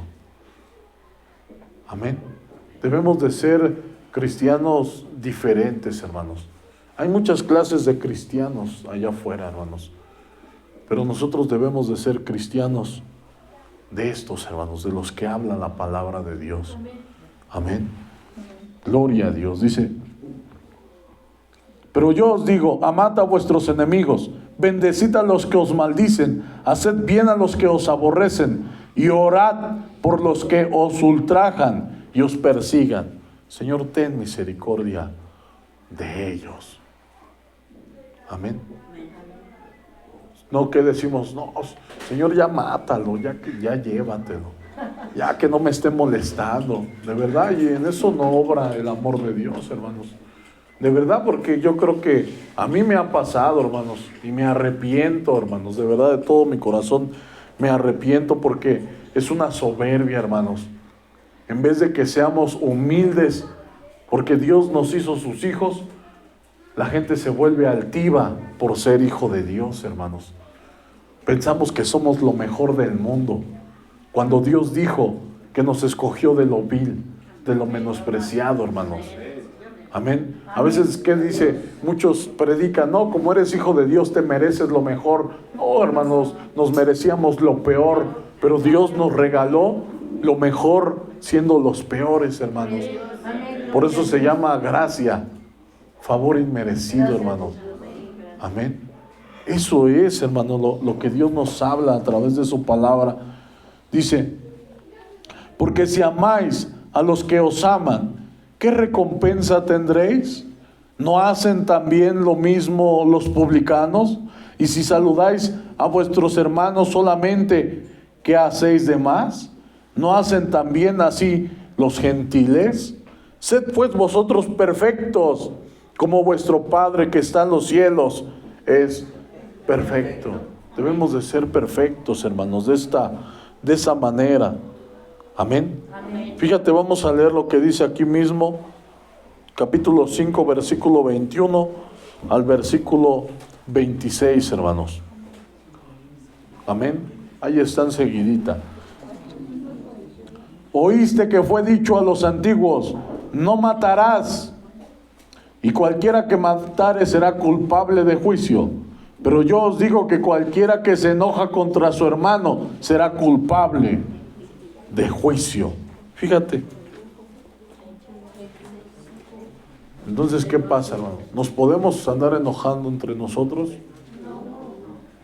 Amén. Debemos de ser cristianos diferentes, hermanos. Hay muchas clases de cristianos allá afuera, hermanos. Pero nosotros debemos de ser cristianos de estos, hermanos, de los que habla la palabra de Dios. Amén. Gloria a Dios. Dice, pero yo os digo, amad a vuestros enemigos, bendecid a los que os maldicen, haced bien a los que os aborrecen, y orad por los que os ultrajan y os persigan. Señor, ten misericordia de ellos. Amén. No que decimos, no, Señor, ya mátalo, ya llévatelo, ya que no me esté molestando. De verdad, y en eso no obra el amor de Dios, hermanos. De verdad, porque yo creo que a mí me ha pasado, hermanos, y me arrepiento, hermanos, de verdad, de todo mi corazón me arrepiento, porque es una soberbia, hermanos. En vez de que seamos humildes, porque Dios nos hizo sus hijos, la gente se vuelve altiva por ser hijo de Dios, hermanos. Pensamos que somos lo mejor del mundo, cuando Dios dijo que nos escogió de lo vil, de lo menospreciado, hermanos. Amén. A veces, ¿qué dice? Muchos predican, no, como eres hijo de Dios te mereces lo mejor. No, hermanos, nos merecíamos lo peor, pero Dios nos regaló lo mejor siendo los peores, hermanos. Por eso se llama gracia, favor inmerecido, hermanos. Amén. Eso es, hermano, lo que Dios nos habla a través de su palabra. Dice, porque si amáis a los que os aman, ¿qué recompensa tendréis? ¿No hacen también lo mismo los publicanos? Y si saludáis a vuestros hermanos solamente, ¿qué hacéis de más? ¿No hacen también así los gentiles? Sed pues vosotros perfectos, como vuestro Padre que está en los cielos es perfecto. Debemos de ser perfectos, hermanos, de esa manera. Amén. Amén. Fíjate, vamos a leer lo que dice aquí mismo, capítulo 5, versículo 21 al versículo 26, hermanos. Amén. Ahí está enseguidita. Oíste que fue dicho a los antiguos, no matarás, y cualquiera que matare será culpable de juicio. Pero yo os digo que cualquiera que se enoja contra su hermano será culpable de juicio. Fíjate. Entonces, ¿qué pasa, hermano? ¿Nos podemos andar enojando entre nosotros?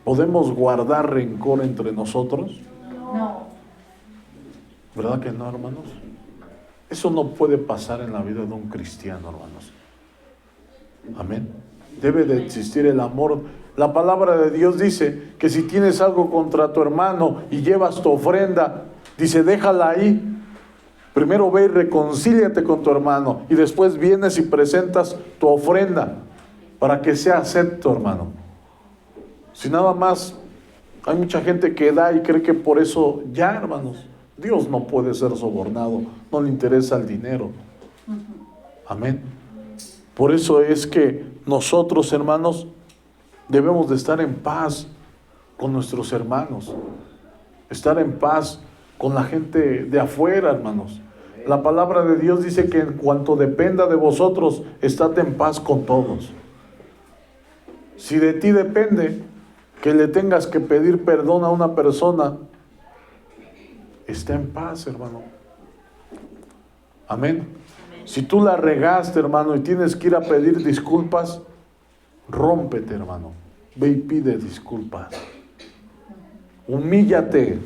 ¿Podemos guardar rencor entre nosotros? No. ¿Verdad que no, hermanos? Eso no puede pasar en la vida de un cristiano, hermanos. Amén. Debe de existir el amor. La palabra de Dios dice que si tienes algo contra tu hermano y llevas tu ofrenda, dice, déjala ahí. Primero ve y reconcíliate con tu hermano y después vienes y presentas tu ofrenda para que sea acepto, hermano. Si nada más, hay mucha gente que da y cree que por eso ya, hermanos, Dios no puede ser sobornado, no le interesa el dinero. Amén. Por eso es que nosotros, hermanos, debemos de estar en paz con nuestros hermanos, estar en paz con la gente de afuera, hermanos. La palabra de Dios dice que en cuanto dependa de vosotros, estad en paz con todos. Si de ti depende que le tengas que pedir perdón a una persona, está en paz, hermano. Amén. Si tú la regaste, hermano, y tienes que ir a pedir disculpas, rómpete, hermano. Ve y pide disculpas. Humíllate.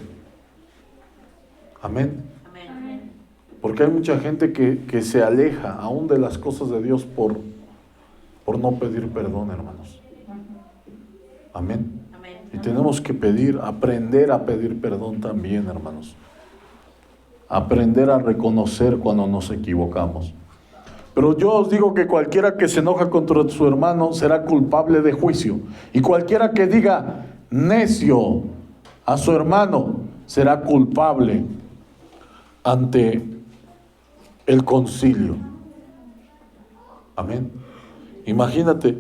Amén. Porque hay mucha gente que se aleja aún de las cosas de Dios por no pedir perdón, hermanos. Amén. Y tenemos que aprender a pedir perdón también, hermanos. Aprender a reconocer cuando nos equivocamos. Pero yo os digo que cualquiera que se enoja contra su hermano será culpable de juicio. Y cualquiera que diga necio a su hermano será culpable ante el concilio. Amén. Imagínate,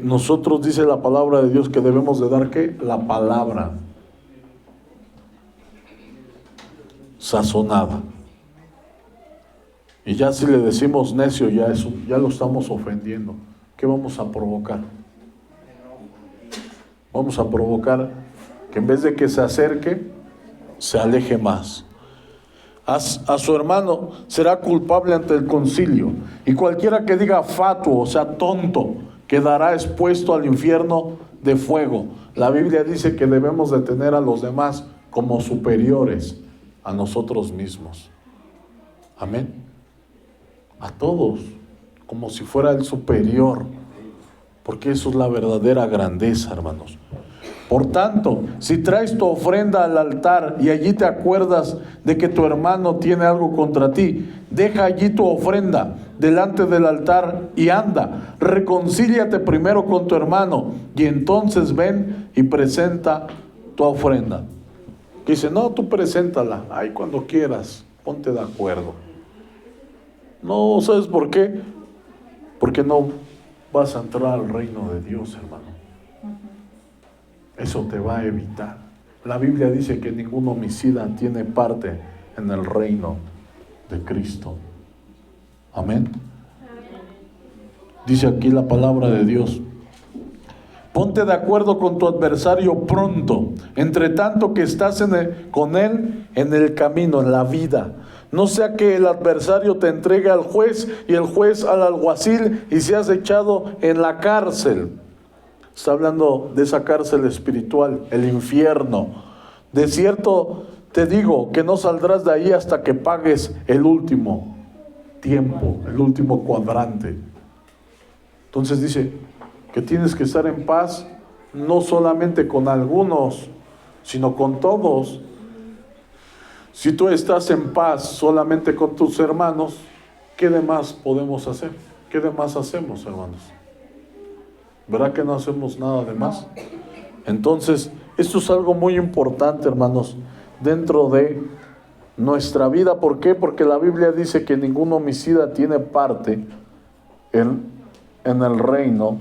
nosotros dice la palabra de Dios que debemos de dar ¿qué? La palabra sazonada. Y ya si le decimos necio, ya lo estamos ofendiendo. ¿Qué vamos a provocar? Vamos a provocar que en vez de que se acerque, se aleje más. A su hermano será culpable ante el concilio. Y cualquiera que diga fatuo, o sea tonto, quedará expuesto al infierno de fuego. La Biblia dice que debemos de tener a los demás como superiores a nosotros mismos. Amén. A todos, como si fuera el superior, porque eso es la verdadera grandeza, hermanos. Por tanto, si traes tu ofrenda al altar y allí te acuerdas de que tu hermano tiene algo contra ti, deja allí tu ofrenda delante del altar y anda, reconcíliate primero con tu hermano y entonces ven y presenta tu ofrenda. Dice, no, tú preséntala, ahí cuando quieras, ponte de acuerdo. No, ¿sabes por qué? Porque no vas a entrar al reino de Dios, hermano. Eso te va a evitar. La Biblia dice que ningún homicida tiene parte en el reino de Cristo. Amén. Dice aquí la palabra de Dios. Ponte de acuerdo con tu adversario pronto, entre tanto que estás con él en el camino, en la vida. No sea que el adversario te entregue al juez y el juez al alguacil y seas echado en la cárcel. Está hablando de esa cárcel espiritual, el infierno. De cierto te digo que no saldrás de ahí hasta que pagues el último tiempo, el último cuadrante. Entonces dice que tienes que estar en paz, no solamente con algunos, sino con todos. Si tú estás en paz solamente con tus hermanos, ¿qué demás podemos hacer? ¿Qué demás hacemos, hermanos? ¿Verdad que no hacemos nada de más? Entonces, esto es algo muy importante, hermanos, dentro de nuestra vida. ¿Por qué? Porque la Biblia dice que ningún homicida tiene parte en el reino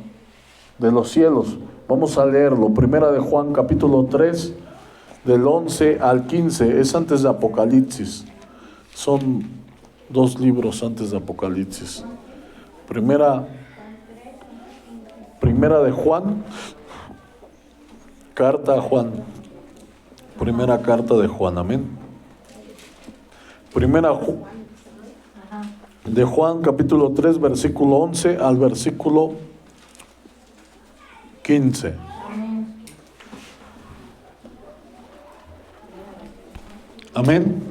de los cielos. Vamos a leerlo. Primera de Juan, capítulo 3, del 11 al 15. Es antes de Apocalipsis. Son 2 libros antes de Apocalipsis. Primera de Juan, carta a Juan. Primera carta de Juan, amén. Primera de Juan, capítulo 3, versículo 11 al versículo 15. Amén.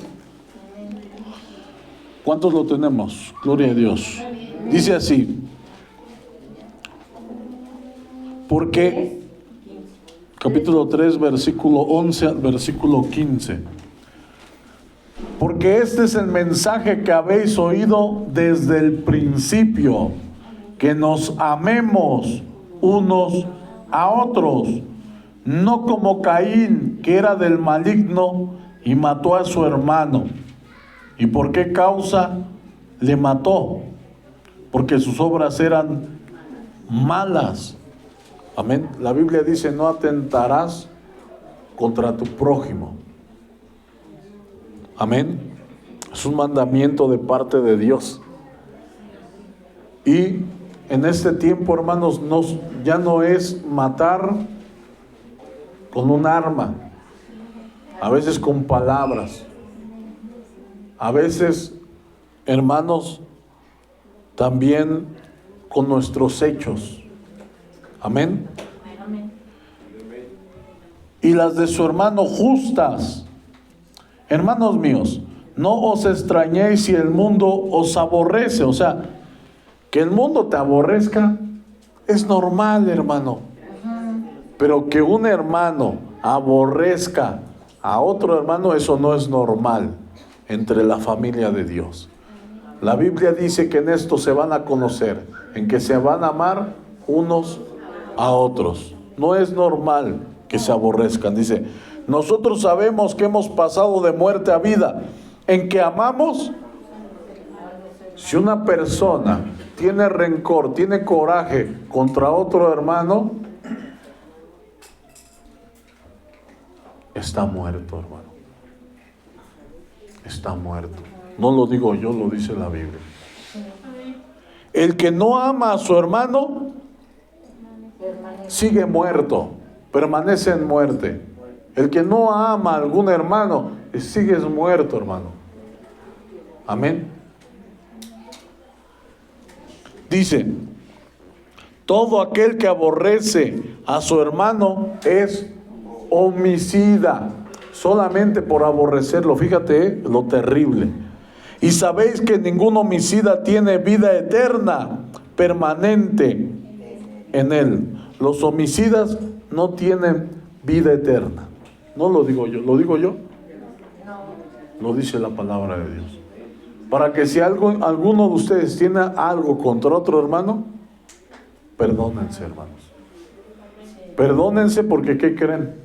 ¿Cuántos lo tenemos? Gloria a Dios. Dice así. Porque, capítulo 3, versículo 11 al versículo 15. Porque este es el mensaje que habéis oído desde el principio, que nos amemos unos a otros, no como Caín, que era del maligno y mató a su hermano. ¿Y por qué causa le mató? porque sus obras eran malas. Amén. La Biblia dice, no atentarás contra tu prójimo. Amén. Es un mandamiento de parte de Dios. Y en este tiempo, hermanos, ya no es matar con un arma, a veces con palabras, a veces, hermanos, también con nuestros hechos. Amén. Amén. Y las de su hermano justas. Hermanos míos, no os extrañéis si el mundo os aborrece. O sea, que el mundo te aborrezca es normal, hermano. Pero que un hermano aborrezca a otro hermano, eso no es normal entre la familia de Dios. La Biblia dice que en esto se van a conocer, en que se van a amar unos a otros. No es normal que se aborrezcan. Dice, nosotros sabemos que hemos pasado de muerte a vida, en que amamos. Si una persona tiene rencor, tiene coraje contra otro hermano, está muerto, hermano. Está muerto. No lo digo yo, lo dice la Biblia. El que no ama a su hermano sigue muerto, permanece en muerte. El que no ama a algún hermano sigue muerto, hermano. Amén. Dice, todo aquel que aborrece a su hermano es homicida, solamente por aborrecerlo. Fíjate, lo terrible. Y sabéis que ningún homicida tiene vida eterna, permanente en él. Los homicidas no tienen vida eterna. No lo digo yo, ¿lo digo yo? Lo dice la palabra de Dios. Para que si alguno de ustedes tiene algo contra otro hermano, perdónense, hermanos. Perdónense, porque ¿qué creen?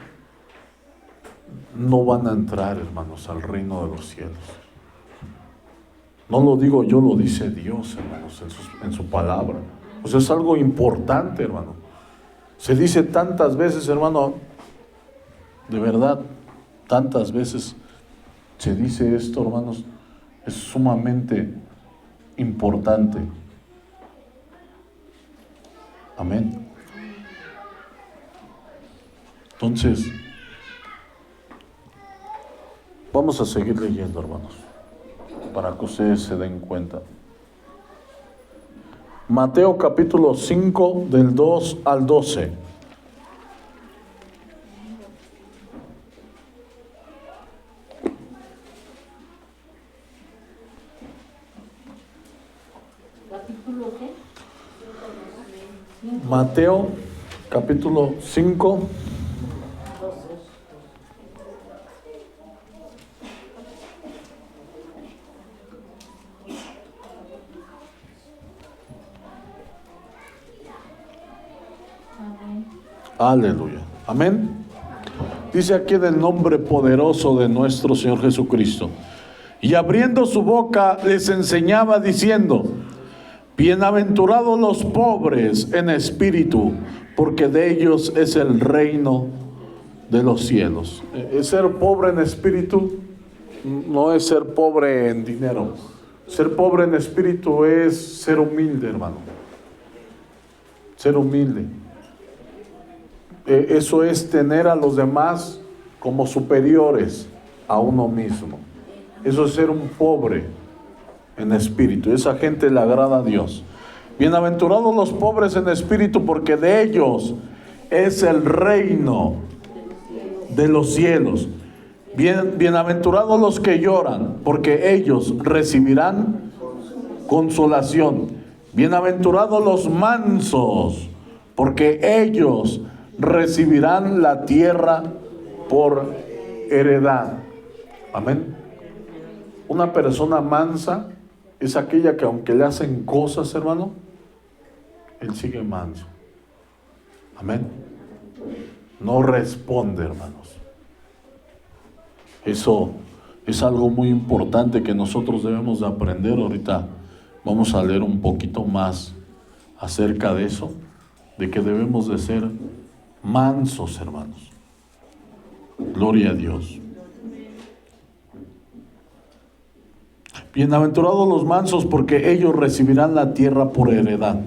No van a entrar, hermanos, al reino de los cielos. No lo digo yo, lo dice Dios, hermanos, en su palabra. O sea, es algo importante, hermano. Se dice tantas veces, hermano, de verdad, tantas veces se dice esto, hermanos, es sumamente importante. Amén. Entonces, vamos a seguir leyendo, hermanos, para que ustedes se den cuenta. Mateo capítulo 5, del 2 al 12. ¿Capítulo qué? Mateo capítulo 5. Aleluya. Amén. Dice aquí en el nombre poderoso de nuestro Señor Jesucristo. Y abriendo su boca les enseñaba diciendo: bienaventurados los pobres en espíritu, porque de ellos es el reino de los cielos. Ser pobre en espíritu no es ser pobre en dinero. Ser pobre en espíritu es ser humilde, hermano. Ser humilde. Eso es tener a los demás como superiores a uno mismo. Eso es ser un pobre en espíritu. Esa gente le agrada a Dios. Bienaventurados los pobres en espíritu, porque de ellos es el reino de los cielos. Bienaventurados los que lloran, porque ellos recibirán consolación. Bienaventurados los mansos, porque ellos recibirán la tierra por heredad. Amén. Una persona mansa es aquella que, aunque le hacen cosas, hermano, él sigue manso. Amén. No responde, hermanos. Eso es algo muy importante que nosotros debemos de aprender. Ahorita Vamos a leer un poquito más acerca de eso, de que debemos de ser mansos, hermanos. Gloria a Dios. Bienaventurados los mansos, porque ellos recibirán la tierra por heredad.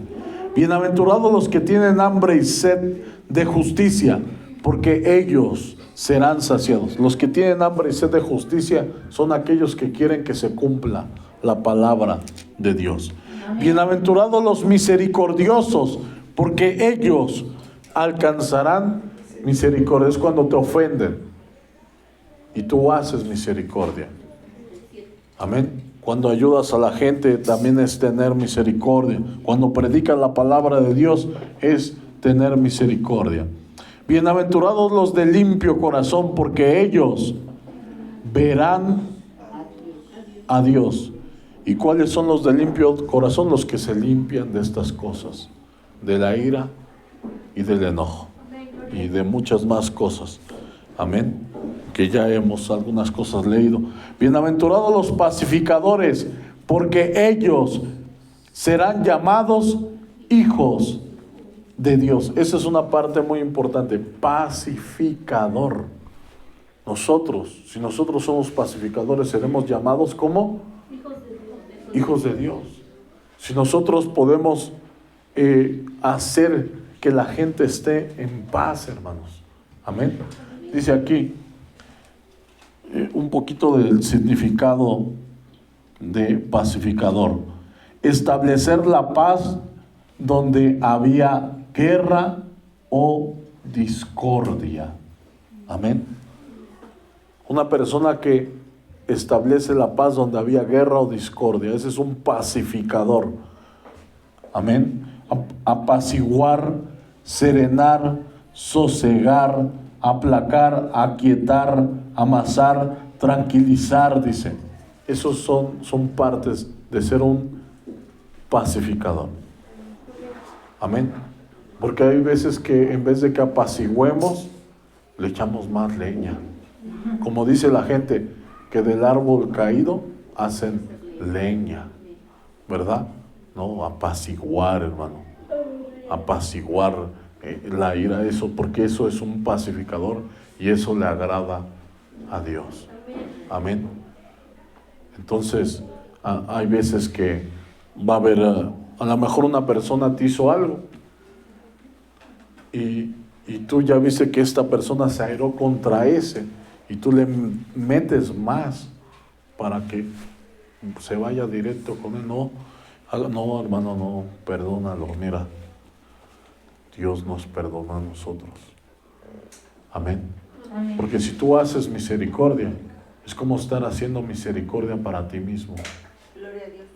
Bienaventurados los que tienen hambre y sed de justicia, porque ellos serán saciados. Los que tienen hambre y sed de justicia son aquellos que quieren que se cumpla la palabra de Dios. Bienaventurados los misericordiosos, porque ellos alcanzarán misericordia. Es cuando te ofenden y tú haces misericordia. Amén. Cuando ayudas a la gente también es tener misericordia. Cuando predicas la palabra de Dios es tener misericordia. Bienaventurados los de limpio corazón, porque ellos verán a Dios. ¿Y cuáles son los de limpio corazón? Los que se limpian de estas cosas, de la ira y del enojo y de muchas más cosas. Amén. Que ya hemos algunas cosas leído. Bienaventurados los pacificadores, porque ellos serán llamados hijos de Dios. Esa es una parte muy importante. Pacificador. Nosotros, si nosotros somos pacificadores, seremos llamados como hijos de Dios. Si nosotros podemos hacer que la gente esté en paz, hermanos. Amén. Dice aquí un poquito del significado de pacificador. Establecer la paz donde había guerra o discordia. Amén. Una persona que establece la paz donde había guerra o discordia, ese es un pacificador. Amén. Apaciguar, serenar, sosegar, aplacar, aquietar, amasar, tranquilizar, dice. Esos son partes de ser un pacificador. Amén. Porque hay veces que en vez de que apaciguemos, le echamos más leña. Como dice la gente, que del árbol caído hacen leña, ¿verdad? No, apaciguar, hermano. Apaciguar la ira, eso, porque eso es un pacificador y eso le agrada a Dios. Amén. Entonces, hay veces que va a haber, a lo mejor una persona te hizo algo y tú ya viste que esta persona se airó contra ese y tú le metes más para que se vaya directo con él. No, hermano, no, perdónalo, mira. Dios nos perdona a nosotros. Amén. Amén. Porque si tú haces misericordia, es como estar haciendo misericordia para ti mismo. Gloria a Dios.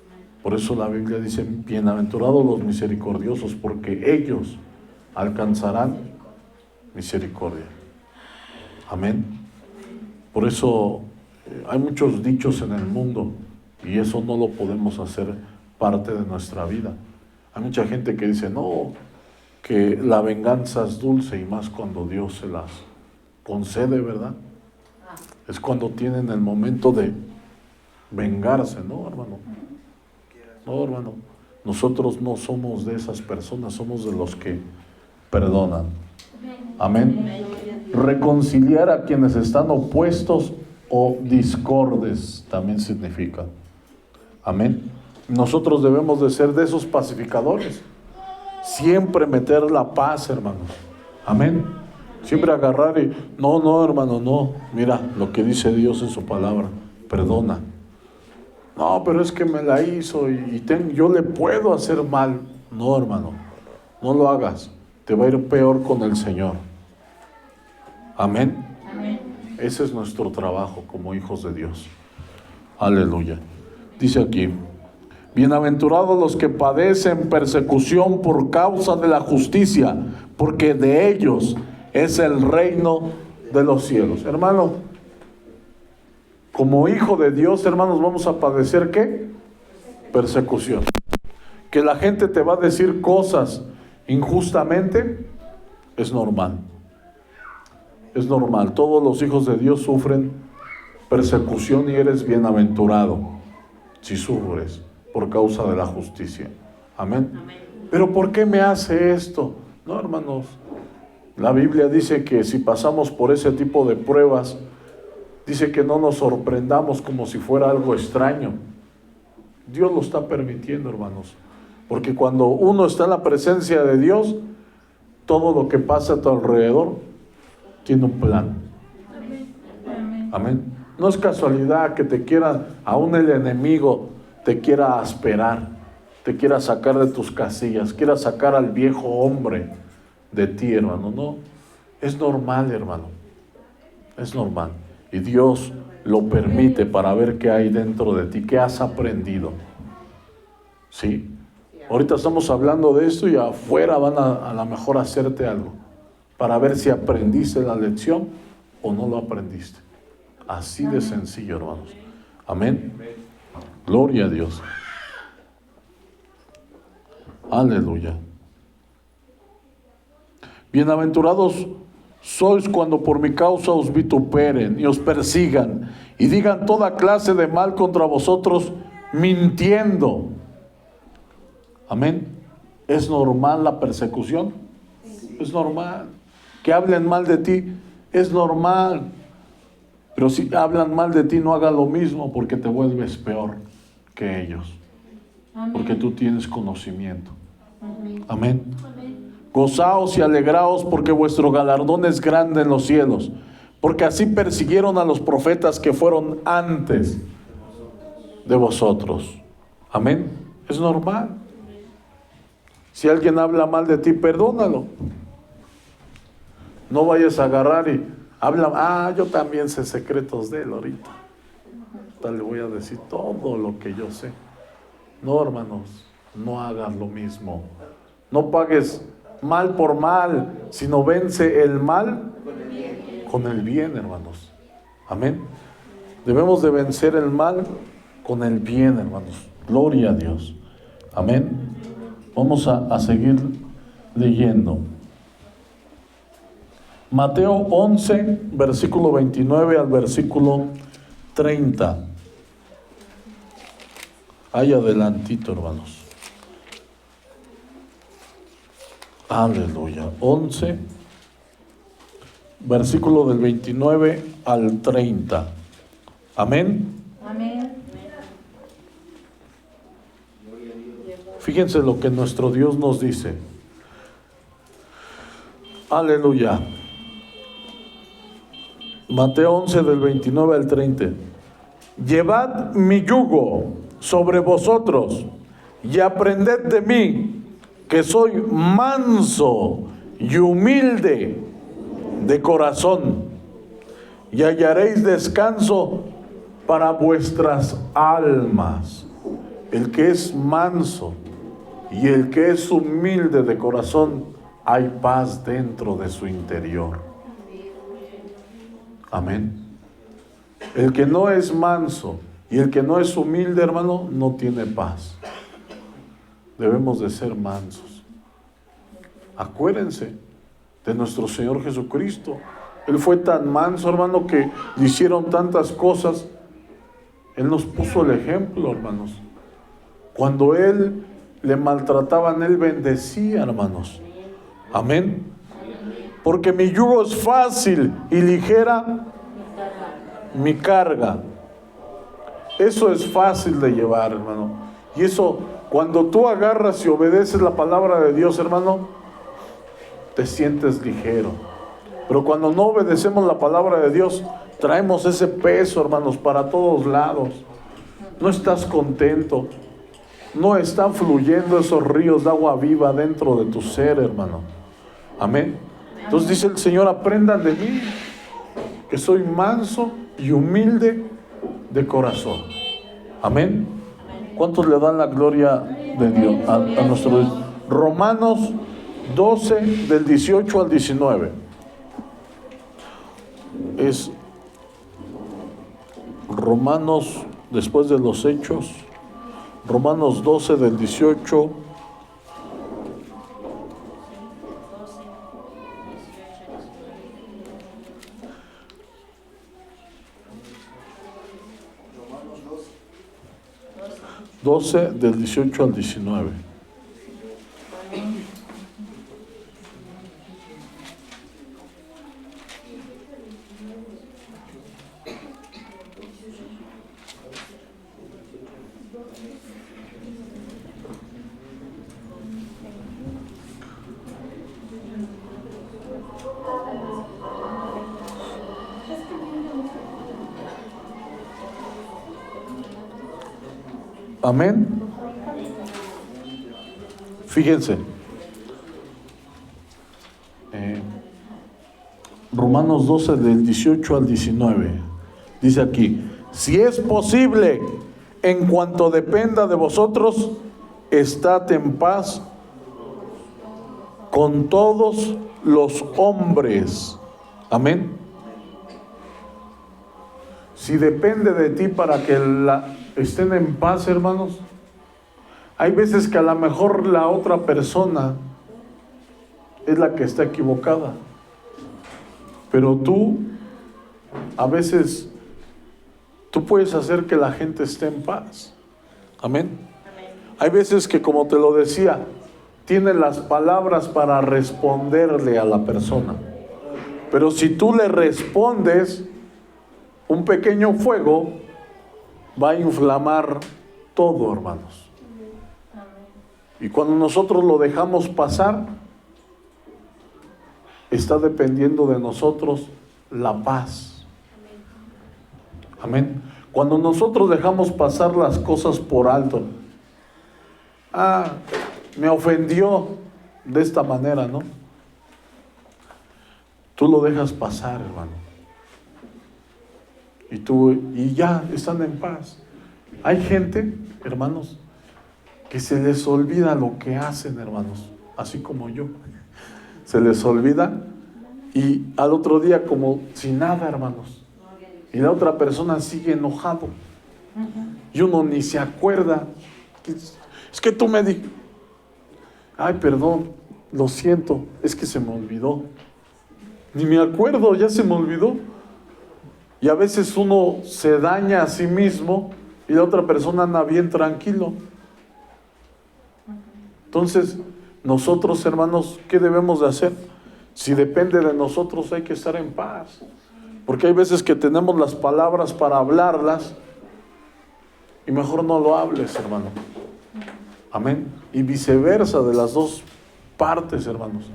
Por eso la Biblia dice, bienaventurados los misericordiosos, porque ellos alcanzarán misericordia. Amén. Por eso hay muchos dichos en el mundo y eso no lo podemos hacer parte de nuestra vida. Hay mucha gente que dice, no, que la venganza es dulce, y más cuando Dios se las concede, ¿verdad? Es cuando tienen el momento de vengarse, ¿no, hermano? No, hermano. Nosotros no somos de esas personas, somos de los que perdonan. Amén. Reconciliar a quienes están opuestos o discordes también significa. Amén. Nosotros debemos de ser de esos pacificadores. Siempre meter la paz, hermanos. Amén. Siempre agarrar y, no, hermano, no. Mira lo que dice Dios en su palabra. Perdona. No, pero es que me la hizo yo le puedo hacer mal. No, hermano. No lo hagas. Te va a ir peor con el Señor. Amén. Amén. Ese es nuestro trabajo como hijos de Dios. Aleluya. Dice aquí, bienaventurados los que padecen persecución por causa de la justicia, porque de ellos es el reino de los cielos. Hermano, como hijo de Dios, hermanos, vamos a padecer ¿qué? Persecución. Que la gente te va a decir cosas injustamente, es normal. Es normal. Todos los hijos de Dios sufren persecución y eres bienaventurado si sufres. por causa de la justicia. Amén. Pero ¿por qué me hace esto? No, hermanos. La Biblia dice que si pasamos por ese tipo de pruebas, dice que no nos sorprendamos como si fuera algo extraño. Dios lo está permitiendo, hermanos. Porque cuando uno está en la presencia de Dios, todo lo que pasa a tu alrededor tiene un plan. Amén. No es casualidad que te quiera, aún el enemigo te quiera asperar, te quiera sacar de tus casillas, quiera sacar al viejo hombre de ti, hermano. No, es normal, hermano. Es normal. Y Dios lo permite para ver qué hay dentro de ti, qué has aprendido. ¿Sí? Ahorita estamos hablando de esto y afuera van a lo mejor hacerte algo para ver si aprendiste la lección o no lo aprendiste. Así de sencillo, hermanos. Amén. Gloria a Dios. Aleluya. Bienaventurados sois cuando por mi causa os vituperen y os persigan y digan toda clase de mal contra vosotros, mintiendo. Amén. ¿Es normal la persecución? Es normal. Que hablen mal de ti, es normal. Pero si hablan mal de ti, no hagas lo mismo, porque te vuelves peor que ellos. Porque tú tienes conocimiento. Amén. Gozaos y alegraos, porque vuestro galardón es grande en los cielos, porque así persiguieron a los profetas que fueron antes de vosotros. Amén. Es normal. Si alguien habla mal de ti, perdónalo. No vayas a agarrar y habla, yo también sé secretos de él ahorita. Le voy a decir todo lo que yo sé. No, hermanos, no hagas lo mismo. No pagues mal por mal, sino vence el mal con el bien, hermanos. Amén. Debemos de vencer el mal con el bien, hermanos. Gloria a Dios. Amén. Vamos a seguir leyendo. Mateo 11, versículo 29 al versículo 30. Ahí adelantito, hermanos. Aleluya. 11, versículo del 29 al 30. Amén. Amén. Fíjense lo que nuestro Dios nos dice. Aleluya. Mateo 11 del 29 al 30. Llevad mi yugo sobre vosotros y aprended de mí, que soy manso y humilde de corazón, y hallaréis descanso para vuestras almas. El que es manso y el que es humilde de corazón, hay paz dentro de su interior. Amén. El que no es manso y el que no es humilde, hermano, no tiene paz. Debemos de ser mansos. Acuérdense de nuestro Señor Jesucristo. Él fue tan manso, hermano, que le hicieron tantas cosas. Él nos puso el ejemplo, hermanos. Cuando Él le maltrataban, Él bendecía, hermanos. Amén. Porque mi yugo es fácil y ligera mi carga. Eso es fácil de llevar, hermano. Y eso, cuando tú agarras y obedeces la palabra de Dios, hermano, te sientes ligero. Pero cuando no obedecemos la palabra de Dios, traemos ese peso, hermanos, para todos lados. No estás contento. No están fluyendo esos ríos de agua viva dentro de tu ser, hermano. Amén. Entonces dice el Señor, aprendan de mí, que soy manso y humilde de corazón. Amén. ¿Cuántos le dan la gloria de Dios a nuestro Dios? Romanos 12, del 18 al 19. Es Romanos, después de los Hechos, Romanos 12, del 18 12, 12 del 18 al 19. Amén. Fíjense. Romanos 12 del 18 al 19. Dice aquí: si es posible, en cuanto dependa de vosotros, estad en paz con todos los hombres. Amén. Si depende de ti para que estén en paz, hermanos. Hay veces que a lo mejor la otra persona es la que está equivocada, pero tú, a veces, tú puedes hacer que la gente esté en paz. Amén. Hay veces que, como te lo decía, tienes las palabras para responderle a la persona, pero si tú le respondes, un pequeño fuego va a inflamar todo, hermanos. Y cuando nosotros lo dejamos pasar, está dependiendo de nosotros la paz. Amén. Cuando nosotros dejamos pasar las cosas por alto, me ofendió de esta manera, ¿no? Tú lo dejas pasar, hermano. Y ya están en paz. Hay gente, hermanos, que se les olvida lo que hacen, hermanos, así como yo. Se les olvida y al otro día como si nada, hermanos. Y la otra persona sigue enojado. Y uno ni se acuerda. Es que tú me dijiste, ay, perdón, lo siento, es que se me olvidó. Ni me acuerdo, ya se me olvidó. Y a veces uno se daña a sí mismo y la otra persona anda bien tranquilo. Entonces, nosotros, hermanos, ¿qué debemos de hacer? Si depende de nosotros, hay que estar en paz. Porque hay veces que tenemos las palabras para hablarlas y mejor no lo hables, hermano. Amén. Y viceversa, de las dos partes, hermanos.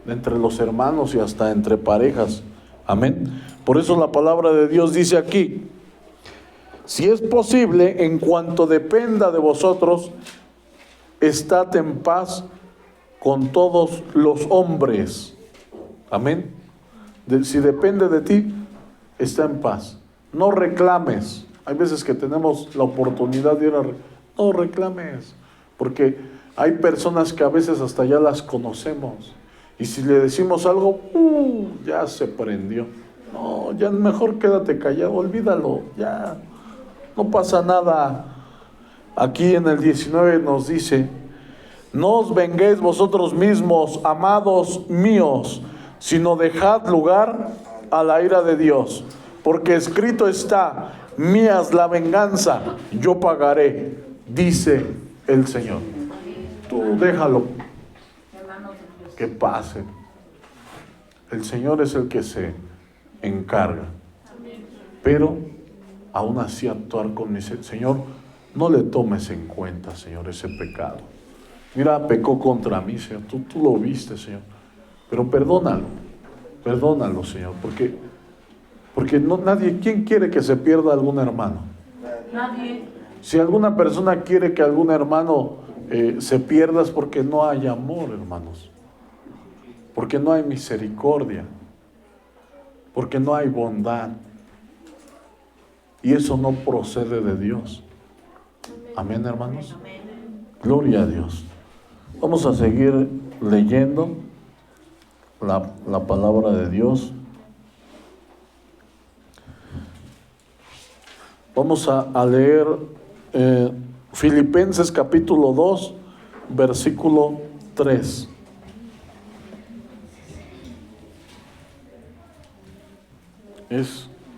Entre los hermanos y hasta entre parejas. Amén. Por eso la palabra de Dios dice aquí: si es posible, en cuanto dependa de vosotros, estad en paz con todos los hombres. Amén. Si depende de ti, está en paz. No reclames. Hay veces que tenemos la oportunidad de ir a... No reclames. Porque hay personas que a veces hasta ya las conocemos. Y si le decimos algo, ya se prendió. No, ya mejor quédate callado, olvídalo, ya no pasa nada. Aquí en el 19 nos dice: no os venguéis vosotros mismos, amados míos, sino dejad lugar a la ira de Dios, porque escrito está: mía es la venganza, yo pagaré, dice el Señor. Tú déjalo que pase. El Señor es el que se encarga. Pero aún así actuar con misericordia. Señor, no le tomes en cuenta, Señor, ese pecado. Mira, pecó contra mí, Señor. Tú lo viste, Señor. Pero perdónalo, Señor, porque no, nadie, ¿quién quiere que se pierda algún hermano? Nadie. Si alguna persona quiere que algún hermano se pierda, es porque no hay amor, hermanos. Porque no hay misericordia, porque no hay bondad, y eso no procede de Dios. Amén, hermanos. Gloria a Dios. Vamos a seguir leyendo la palabra de Dios. Vamos a leer Filipenses capítulo 2, versículo 3.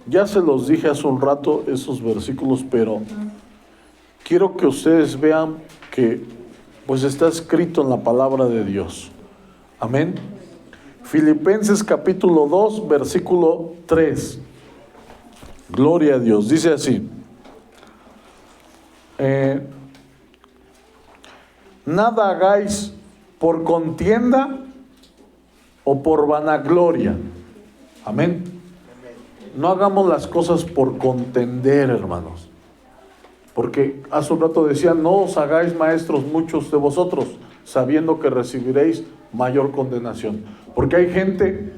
Ya se los dije hace un rato esos versículos, pero quiero que ustedes vean que pues está escrito en la palabra de Dios. Amén. Filipenses capítulo 2, versículo 3. Gloria a Dios. Dice así. Nada hagáis por contienda o por vanagloria. Amén. No hagamos las cosas por contender, hermanos. Porque hace un rato decía, no os hagáis maestros muchos de vosotros, sabiendo que recibiréis mayor condenación. Porque hay gente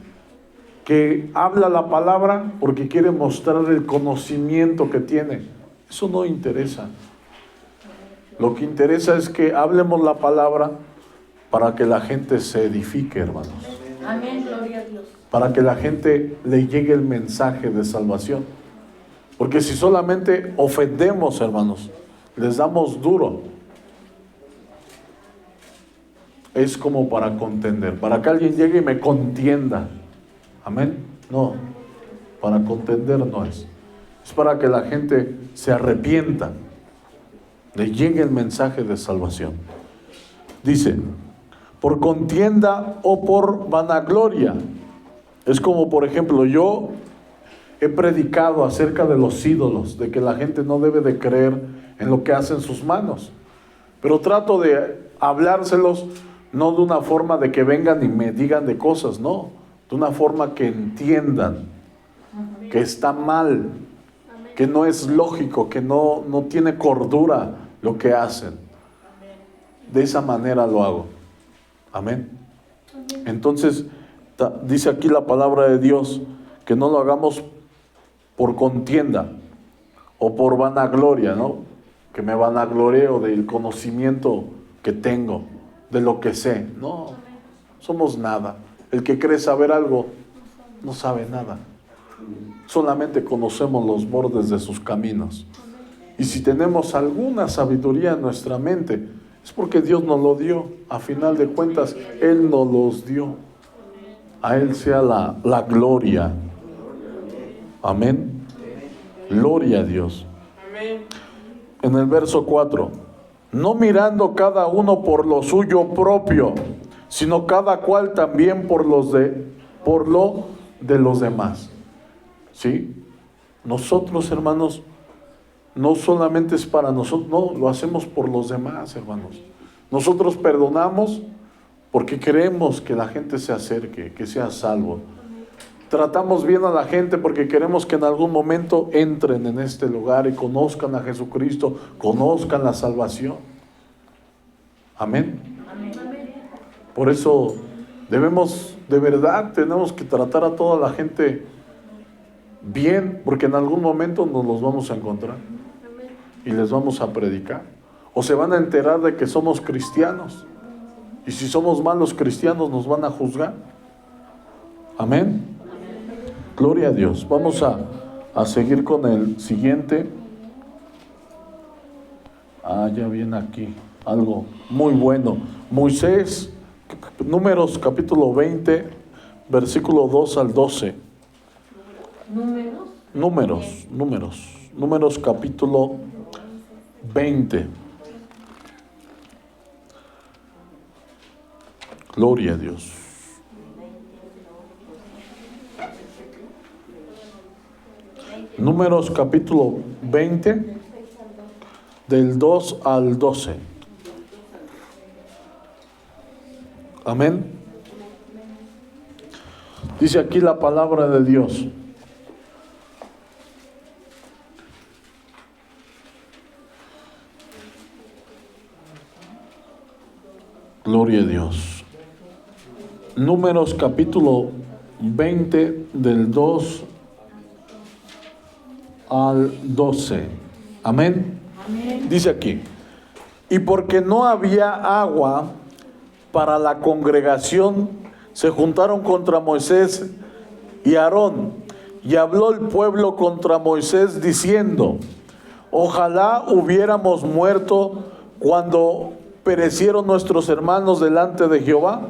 que habla la palabra porque quiere mostrar el conocimiento que tiene. Eso no interesa. Lo que interesa es que hablemos la palabra para que la gente se edifique, hermanos. Amén, gloria a Dios. Para que la gente le llegue el mensaje de salvación. Porque si solamente ofendemos, hermanos, les damos duro, es como para contender, para que alguien llegue y me contienda. Amén. No, para contender no es. Es para que la gente se arrepienta, le llegue el mensaje de salvación. Dice, por contienda o por vanagloria. Es como, por ejemplo, yo he predicado acerca de los ídolos, de que la gente no debe de creer en lo que hacen sus manos. Pero trato de hablárselos no de una forma de que vengan y me digan de cosas, no. De una forma que entiendan que está mal, que no es lógico, que no tiene cordura lo que hacen. De esa manera lo hago. Amén. Entonces, dice aquí la palabra de Dios, que no lo hagamos por contienda o por vanagloria, ¿no? Que me vanagloreo del conocimiento que tengo, de lo que sé. No, somos nada. El que cree saber algo, no sabe nada. Solamente conocemos los bordes de sus caminos. Y si tenemos alguna sabiduría en nuestra mente, es porque Dios nos lo dio. A final de cuentas, Él nos los dio. A Él sea la gloria. Amén. Gloria a Dios. En el verso 4. No mirando cada uno por lo suyo propio, sino cada cual también por lo de los demás. ¿Sí? Nosotros, hermanos, no solamente es para nosotros, no, lo hacemos por los demás, hermanos. Nosotros perdonamos porque queremos que la gente se acerque, que sea salvo. Tratamos bien a la gente porque queremos que en algún momento entren en este lugar y conozcan a Jesucristo, conozcan la salvación. Amén. Por eso debemos, de verdad, tenemos que tratar a toda la gente bien, porque en algún momento nos los vamos a encontrar y les vamos a predicar. O se van a enterar de que somos cristianos. Y si somos malos cristianos nos van a juzgar. Amén. Gloria a Dios. Vamos a seguir con el siguiente. Ya viene aquí algo muy bueno. Moisés, Números capítulo 20, versículo 2 al 12. Números capítulo 20. Gloria a Dios. Números capítulo 20, del 2 al 12. Amén. Dice aquí la palabra de Dios. Gloria a Dios. Números capítulo 20 del 2 al 12. Amén. Amén. Dice aquí: y porque no había agua para la congregación, se juntaron contra Moisés y Aarón, y habló el pueblo contra Moisés diciendo: ojalá hubiéramos muerto cuando perecieron nuestros hermanos delante de Jehová.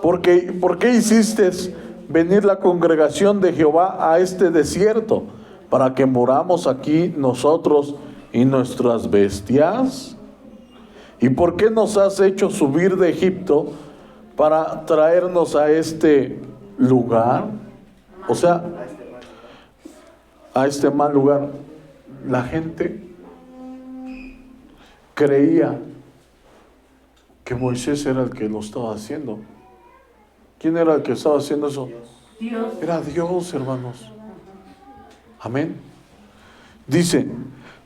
¿Por qué hiciste venir la congregación de Jehová a este desierto, para que moramos aquí nosotros y nuestras bestias? ¿Y por qué nos has hecho subir de Egipto para traernos a este lugar? O sea, a este mal lugar. La gente creía que Moisés era el que lo estaba haciendo. ¿Quién era el que estaba haciendo eso? Dios. Era Dios, hermanos. Amén. Dice,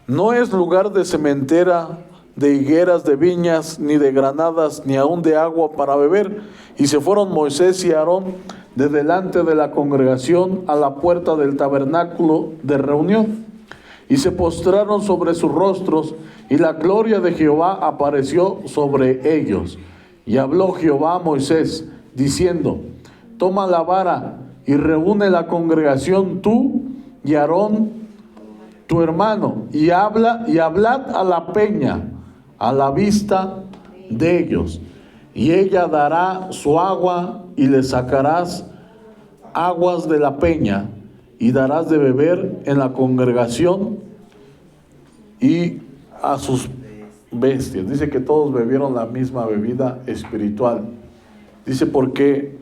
no es lugar de sementera, de higueras, de viñas, ni de granadas, ni aun de agua para beber. Y se fueron Moisés y Aarón de delante de la congregación a la puerta del tabernáculo de reunión. Y se postraron sobre sus rostros, y la gloria de Jehová apareció sobre ellos. Y habló Jehová a Moisés, diciendo, toma la vara y reúne la congregación tú y Aarón tu hermano, y hablad a la peña a la vista de ellos, y ella dará su agua, y le sacarás aguas de la peña, y darás de beber en la congregación y a sus bestias. Dice que todos bebieron la misma bebida espiritual. Dice porque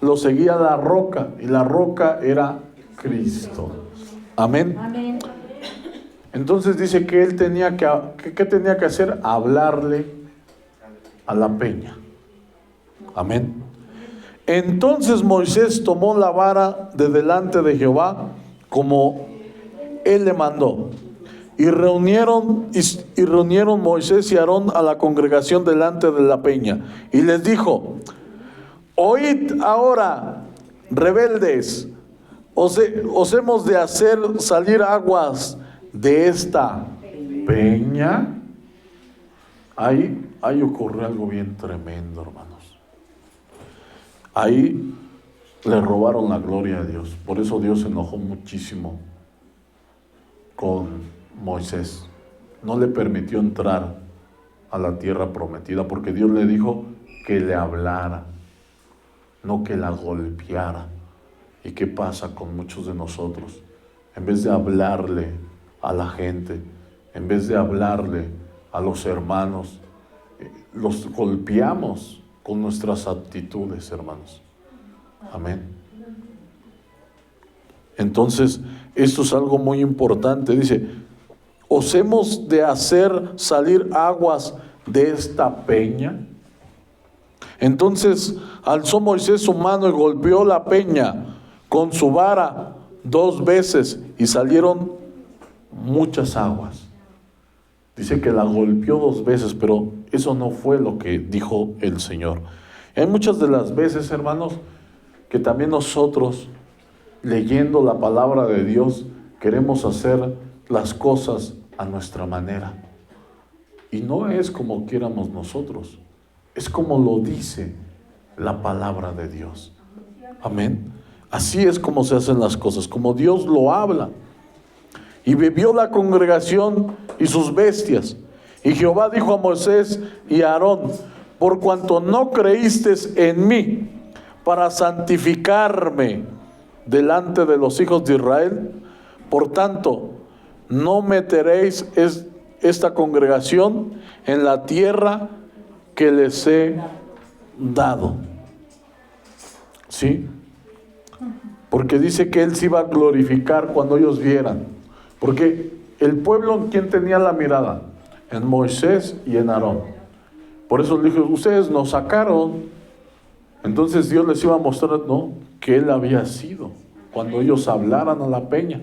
lo seguía la roca, y la roca era Cristo. Amén. Amén. Entonces dice que él tenía ¿qué tenía que hacer? Hablarle a la peña. Amén. Entonces Moisés tomó la vara de delante de Jehová, como él le mandó. Y reunieron Moisés y Aarón a la congregación delante de la peña. Y les dijo, oíd ahora, rebeldes, os hemos de hacer salir aguas de esta peña. Ahí ocurrió algo bien tremendo, hermanos. Ahí le robaron la gloria a Dios. Por eso Dios se enojó muchísimo con Moisés. No le permitió entrar a la tierra prometida, porque Dios le dijo que le hablara, no que la golpeara. ¿Y qué pasa con muchos de nosotros? En vez de hablarle a la gente, en vez de hablarle a los hermanos, los golpeamos con nuestras actitudes, hermanos. Amén. Entonces, esto es algo muy importante. Dice, os hemos de hacer salir aguas de esta peña. Entonces alzó Moisés su mano y golpeó la peña con su vara 2 veces, y salieron muchas aguas. Dice que la golpeó 2 veces, pero eso no fue lo que dijo el Señor. Hay muchas de las veces, hermanos, que también nosotros, leyendo la palabra de Dios, queremos hacer las cosas a nuestra manera. Y no es como quieramos nosotros, es como lo dice la palabra de Dios. Amén. Así es como se hacen las cosas, como Dios lo habla. Y bebió la congregación y sus bestias. Y Jehová dijo a Moisés y a Aarón, por cuanto no creísteis en mí para santificarme delante de los hijos de Israel, por tanto, no meteréis esta congregación en la tierra que les he dado. ¿Sí? Porque dice que Él se iba a glorificar cuando ellos vieran. Porque el pueblo, ¿en quién tenía la mirada? En Moisés y en Aarón. Por eso le dijo, ustedes nos sacaron. Entonces Dios les iba a mostrar, no, que Él había sido cuando ellos hablaran a la peña.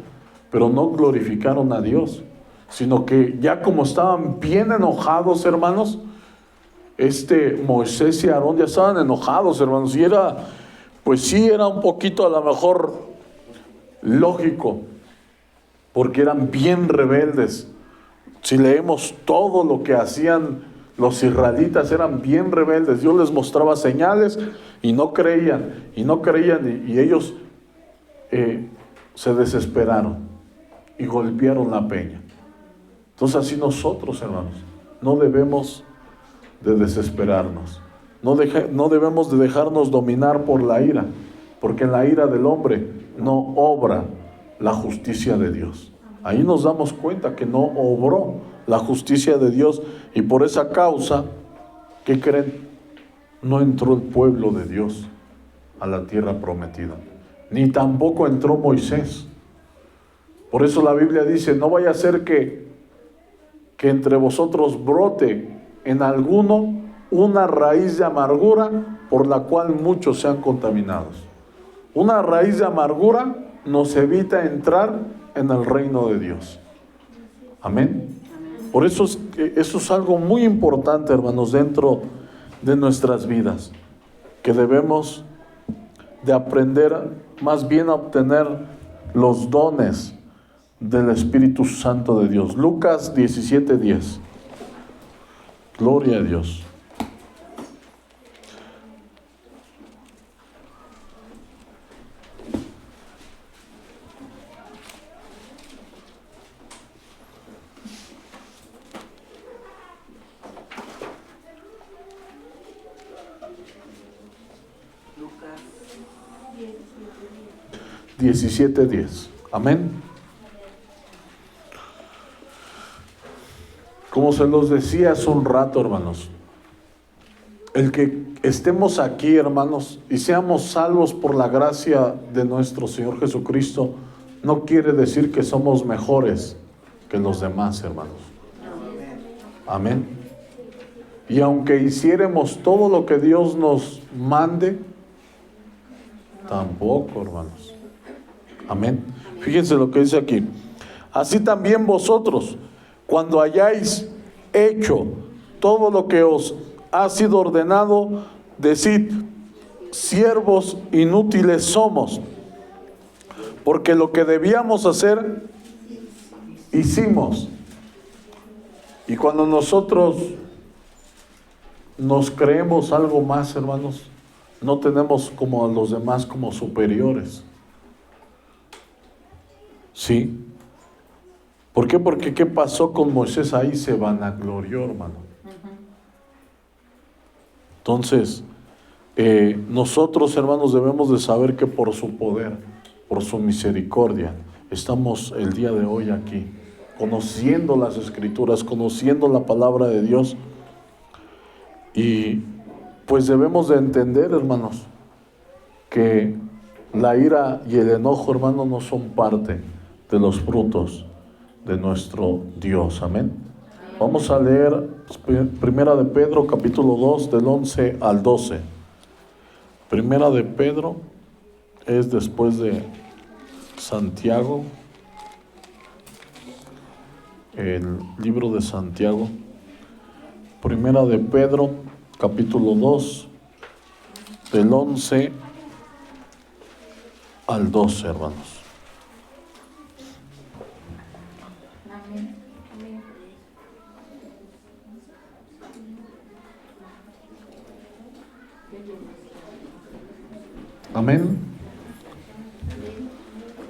Pero no glorificaron a Dios, sino que ya como estaban bien enojados, hermanos, Moisés y Aarón ya estaban enojados, hermanos, y pues sí, era un poquito a lo mejor lógico, porque eran bien rebeldes. Si leemos todo lo que hacían los israelitas, eran bien rebeldes. Dios les mostraba señales y no creían, y ellos se desesperaron y golpearon la peña. Entonces así nosotros, hermanos, no debemos de desesperarnos, no debemos de dejarnos dominar por la ira, porque en la ira del hombre no obra la justicia de Dios. Ahí nos damos cuenta que no obró la justicia de Dios, y por esa causa, ¿qué creen? No entró el pueblo de Dios a la tierra prometida, ni tampoco entró Moisés. Por eso la Biblia dice, no vaya a ser que entre vosotros brote en alguno una raíz de amargura por la cual muchos sean contaminados. Una raíz de amargura nos evita entrar en el reino de Dios. Amén. Por eso eso es algo muy importante, hermanos, dentro de nuestras vidas, que debemos de aprender más bien a obtener los dones del Espíritu Santo de Dios. Lucas 17:10. Gloria a Dios. Lucas 17:10. Amén. Como se los decía hace un rato, hermanos, el que estemos aquí, hermanos, y seamos salvos por la gracia de nuestro Señor Jesucristo, no quiere decir que somos mejores que los demás, hermanos. Amén. Y aunque hiciéramos todo lo que Dios nos mande, tampoco, hermanos. Amén. Fíjense lo que dice aquí. Así también vosotros, cuando hayáis hecho todo lo que os ha sido ordenado, decid, siervos inútiles somos, porque lo que debíamos hacer, hicimos. Y cuando nosotros nos creemos algo más, hermanos, no tenemos como a los demás como superiores. ¿Sí? ¿Por qué? Porque ¿qué pasó con Moisés? Ahí se vanaglorió, hermano. Entonces, nosotros, hermanos, debemos de saber que por su poder, por su misericordia, estamos el día de hoy aquí, conociendo las Escrituras, conociendo la palabra de Dios. Y pues debemos de entender, hermanos, que la ira y el enojo, hermanos, no son parte de los frutos de nuestro Dios. Amén. Vamos a leer Primera de Pedro, capítulo 2, del 11 al 12. Primera de Pedro es después de Santiago, el libro de Santiago. Primera de Pedro, capítulo 2, del 11 al 12, hermanos. Amén.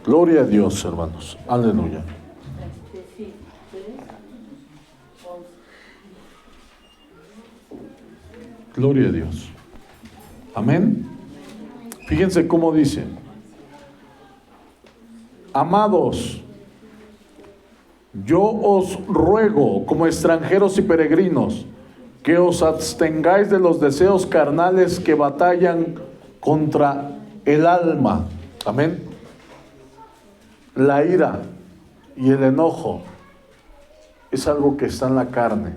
Gloria a Dios, hermanos. Aleluya. Gloria a Dios. Amén. Fíjense cómo dice: amados, yo os ruego, como extranjeros y peregrinos, que os abstengáis de los deseos carnales que batallan contra el alma. Amén. La ira y el enojo es algo que está en la carne,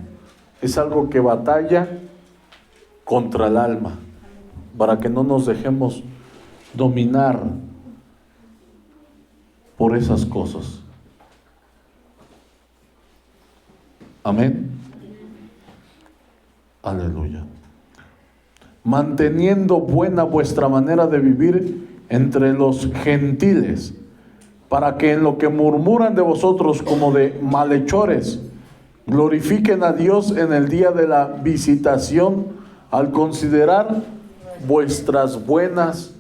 es algo que batalla contra el alma, para que no nos dejemos dominar por esas cosas. Amén. Aleluya. Manteniendo buena vuestra manera de vivir entre los gentiles, para que en lo que murmuran de vosotros como de malhechores, glorifiquen a Dios en el día de la visitación, al considerar vuestras buenas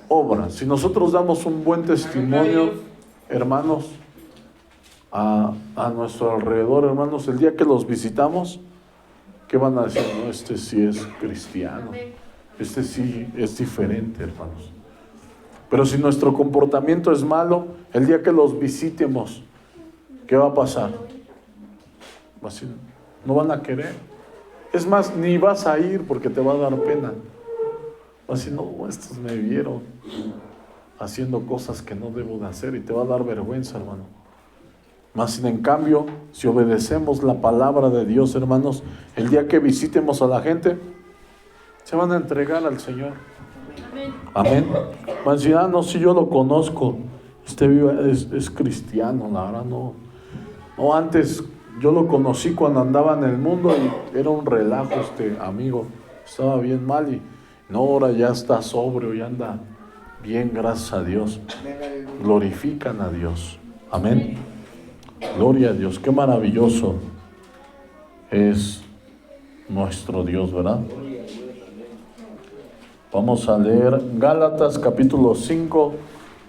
obras. Si nosotros damos un buen testimonio, hermanos, a nuestro alrededor, hermanos, el día que los visitamos, ¿qué van a decir? No, este sí es cristiano, este sí es diferente, hermanos. Pero si nuestro comportamiento es malo, el día que los visitemos, ¿qué va a pasar? Así, no van a querer. Es más, ni vas a ir porque te va a dar pena. Así, no, estos me vieron haciendo cosas que no debo de hacer y te va a dar vergüenza, hermano. Más sin en cambio, si obedecemos la palabra de Dios, hermanos, el día que visitemos a la gente, se van a entregar al Señor. Amén. Van a decir, no, si yo lo conozco, es cristiano, la verdad no. No, antes yo lo conocí cuando andaba en el mundo y era un relajo amigo, estaba bien mal y no, ahora ya está sobrio y anda bien, gracias a Dios. Glorifican a Dios. Amén. Gloria a Dios, qué maravilloso es nuestro Dios, ¿verdad? Vamos a leer Gálatas capítulo 5,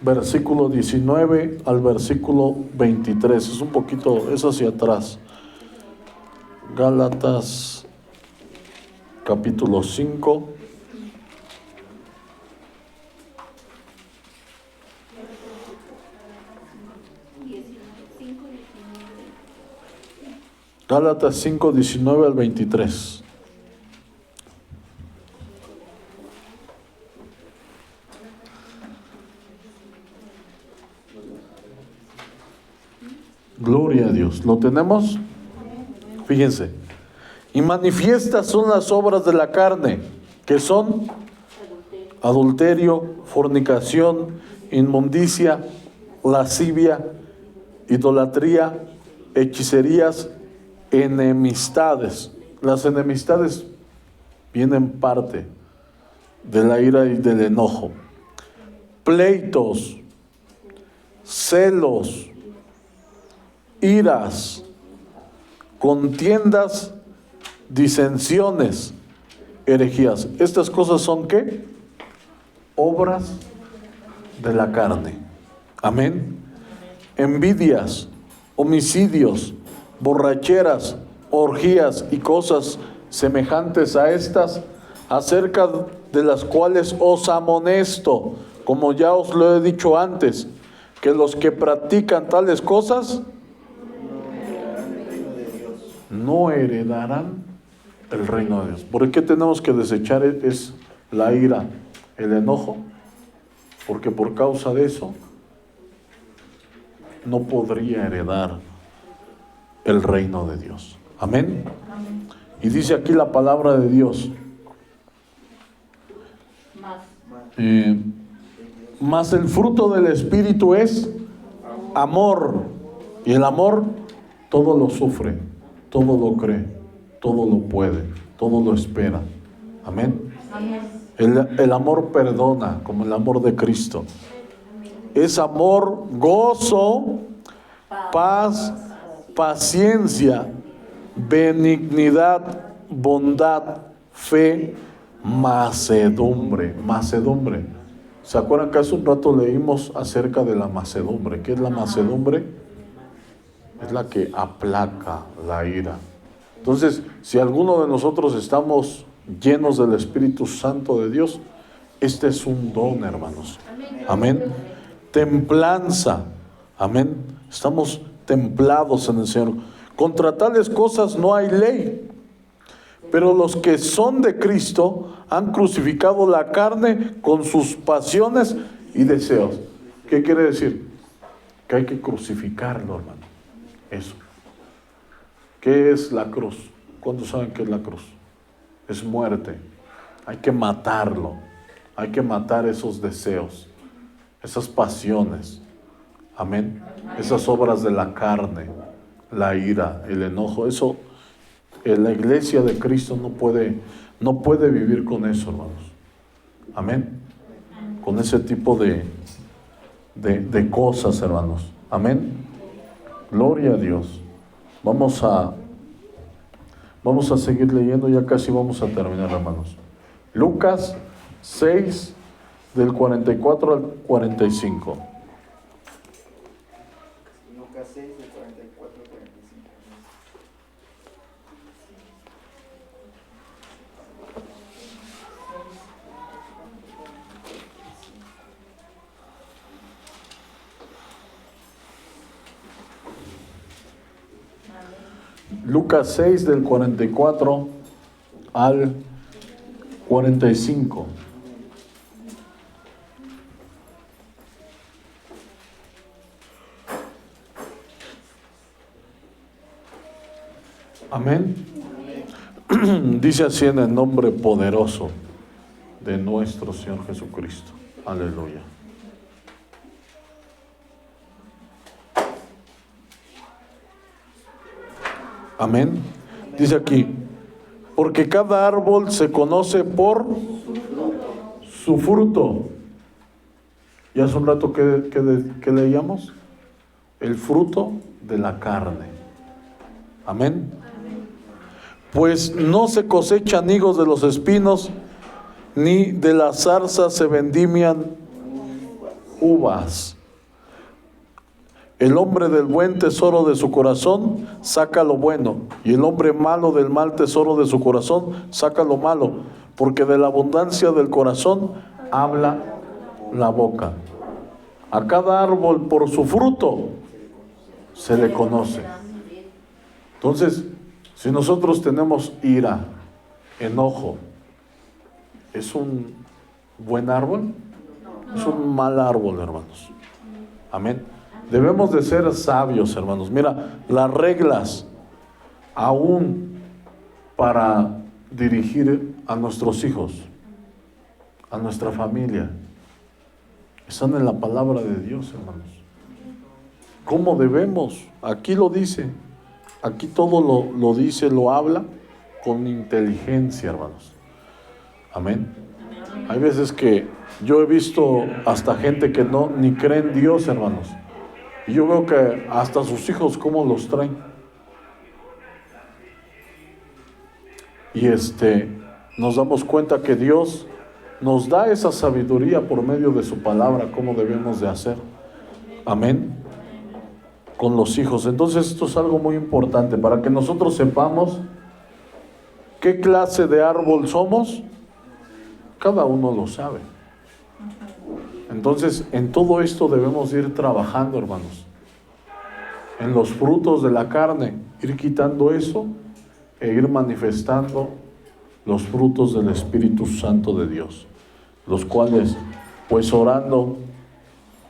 versículo 19 al versículo 23. Es un poquito, es hacia atrás. Gálatas capítulo 5. Gálatas 5, 19 al 23. Gloria a Dios. ¿Lo tenemos? Fíjense. Y manifiestas son las obras de la carne, que son adulterio, fornicación, inmundicia, lascivia, idolatría, hechicerías, enemistades. Las enemistades vienen parte de la ira y del enojo. Pleitos, celos, iras, contiendas, disensiones, herejías. Estas cosas son ¿qué? Obras de la carne. Amén. Envidias, homicidios, borracheras, orgías y cosas semejantes a estas, acerca de las cuales os amonesto, como ya os lo he dicho antes, que los que practican tales cosas no heredarán el reino de Dios. ¿Por qué tenemos que desechar es la ira, el enojo? Porque por causa de eso no podría heredar el reino de Dios. Amén. Y dice aquí la palabra de Dios. Mas el fruto del Espíritu es amor. Y el amor todo lo sufre, todo lo cree, todo lo puede, todo lo espera. Amén. El amor perdona, como el amor de Cristo. Es amor, gozo, paz, paciencia, benignidad, bondad, fe, mansedumbre. Mansedumbre. ¿Se acuerdan que hace un rato leímos acerca de la mansedumbre? ¿Qué es la mansedumbre? Es la que aplaca la ira. Entonces, si alguno de nosotros estamos llenos del Espíritu Santo de Dios, este es un don, hermanos. Amén. Templanza. Amén. Estamos templados en el Señor. Contra tales cosas no hay ley. Pero los que son de Cristo han crucificado la carne con sus pasiones y deseos. ¿Qué quiere decir? Que hay que crucificarlo, hermano. Eso. ¿Qué es la cruz? ¿Cuántos saben qué es la cruz? Es muerte. Hay que matarlo. Hay que matar esos deseos, esas pasiones. Amén. Esas obras de la carne, la ira, el enojo. Eso, la iglesia de Cristo no puede vivir con eso, hermanos. Amén. Con ese tipo de cosas, hermanos. Amén. Gloria a Dios. Vamos a seguir leyendo, ya casi vamos a terminar, hermanos. Lucas 6, del 44 al 45. Lucas 6, del 44 al 45. Lucas 6 del 44 al 45. Amén. Dice así en el nombre poderoso de nuestro Señor Jesucristo. Aleluya. Amén. Dice aquí, porque cada árbol se conoce por su fruto. Y hace un rato que leíamos, el fruto de la carne. Amén. Pues no se cosechan higos de los espinos, ni de las zarzas se vendimian uvas. El hombre del buen tesoro de su corazón saca lo bueno, y el hombre malo del mal tesoro de su corazón saca lo malo, porque de la abundancia del corazón habla la boca. A cada árbol por su fruto se le conoce. Entonces, si nosotros tenemos ira, enojo, ¿es un buen árbol? Es un mal árbol, hermanos. Amén. Debemos de ser sabios, hermanos. Mira, las reglas, aún para dirigir a nuestros hijos, a nuestra familia, están en la palabra de Dios, hermanos. ¿Cómo debemos? Aquí lo dice. Aquí todo lo dice, lo habla con inteligencia, hermanos. Amén. Hay veces que yo he visto hasta gente que no ni cree en Dios, hermanos. Y yo veo que hasta sus hijos cómo los traen. Y nos damos cuenta que Dios nos da esa sabiduría por medio de su palabra, cómo debemos de hacer. Amén. Con los hijos. Entonces esto es algo muy importante para que nosotros sepamos qué clase de árbol somos. Cada uno lo sabe. Entonces en todo esto debemos ir trabajando, hermanos, en los frutos de la carne, ir quitando eso e ir manifestando los frutos del Espíritu Santo de Dios, los cuales pues orando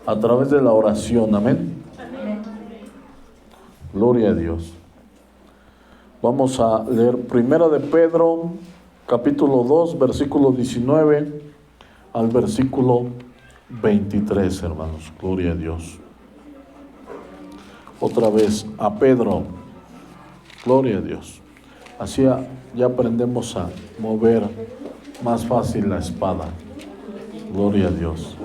a través de la oración. Amén. Gloria a Dios. Vamos a leer Primera de Pedro, capítulo 2, versículo 19 al versículo 23, hermanos. Gloria a Dios. Otra vez a Pedro. Gloria a Dios. Así ya aprendemos a mover más fácil la espada. Gloria a Dios.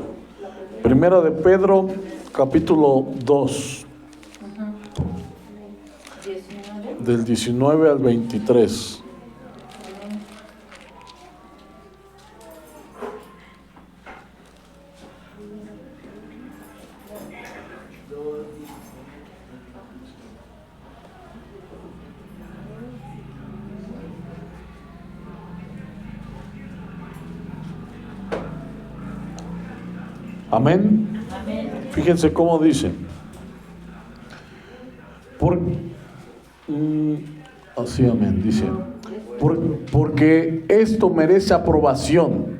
Primera de Pedro, capítulo 2. Del 19 al 23. Amén. Fíjense cómo dice. Así, amén, dice, porque esto merece aprobación.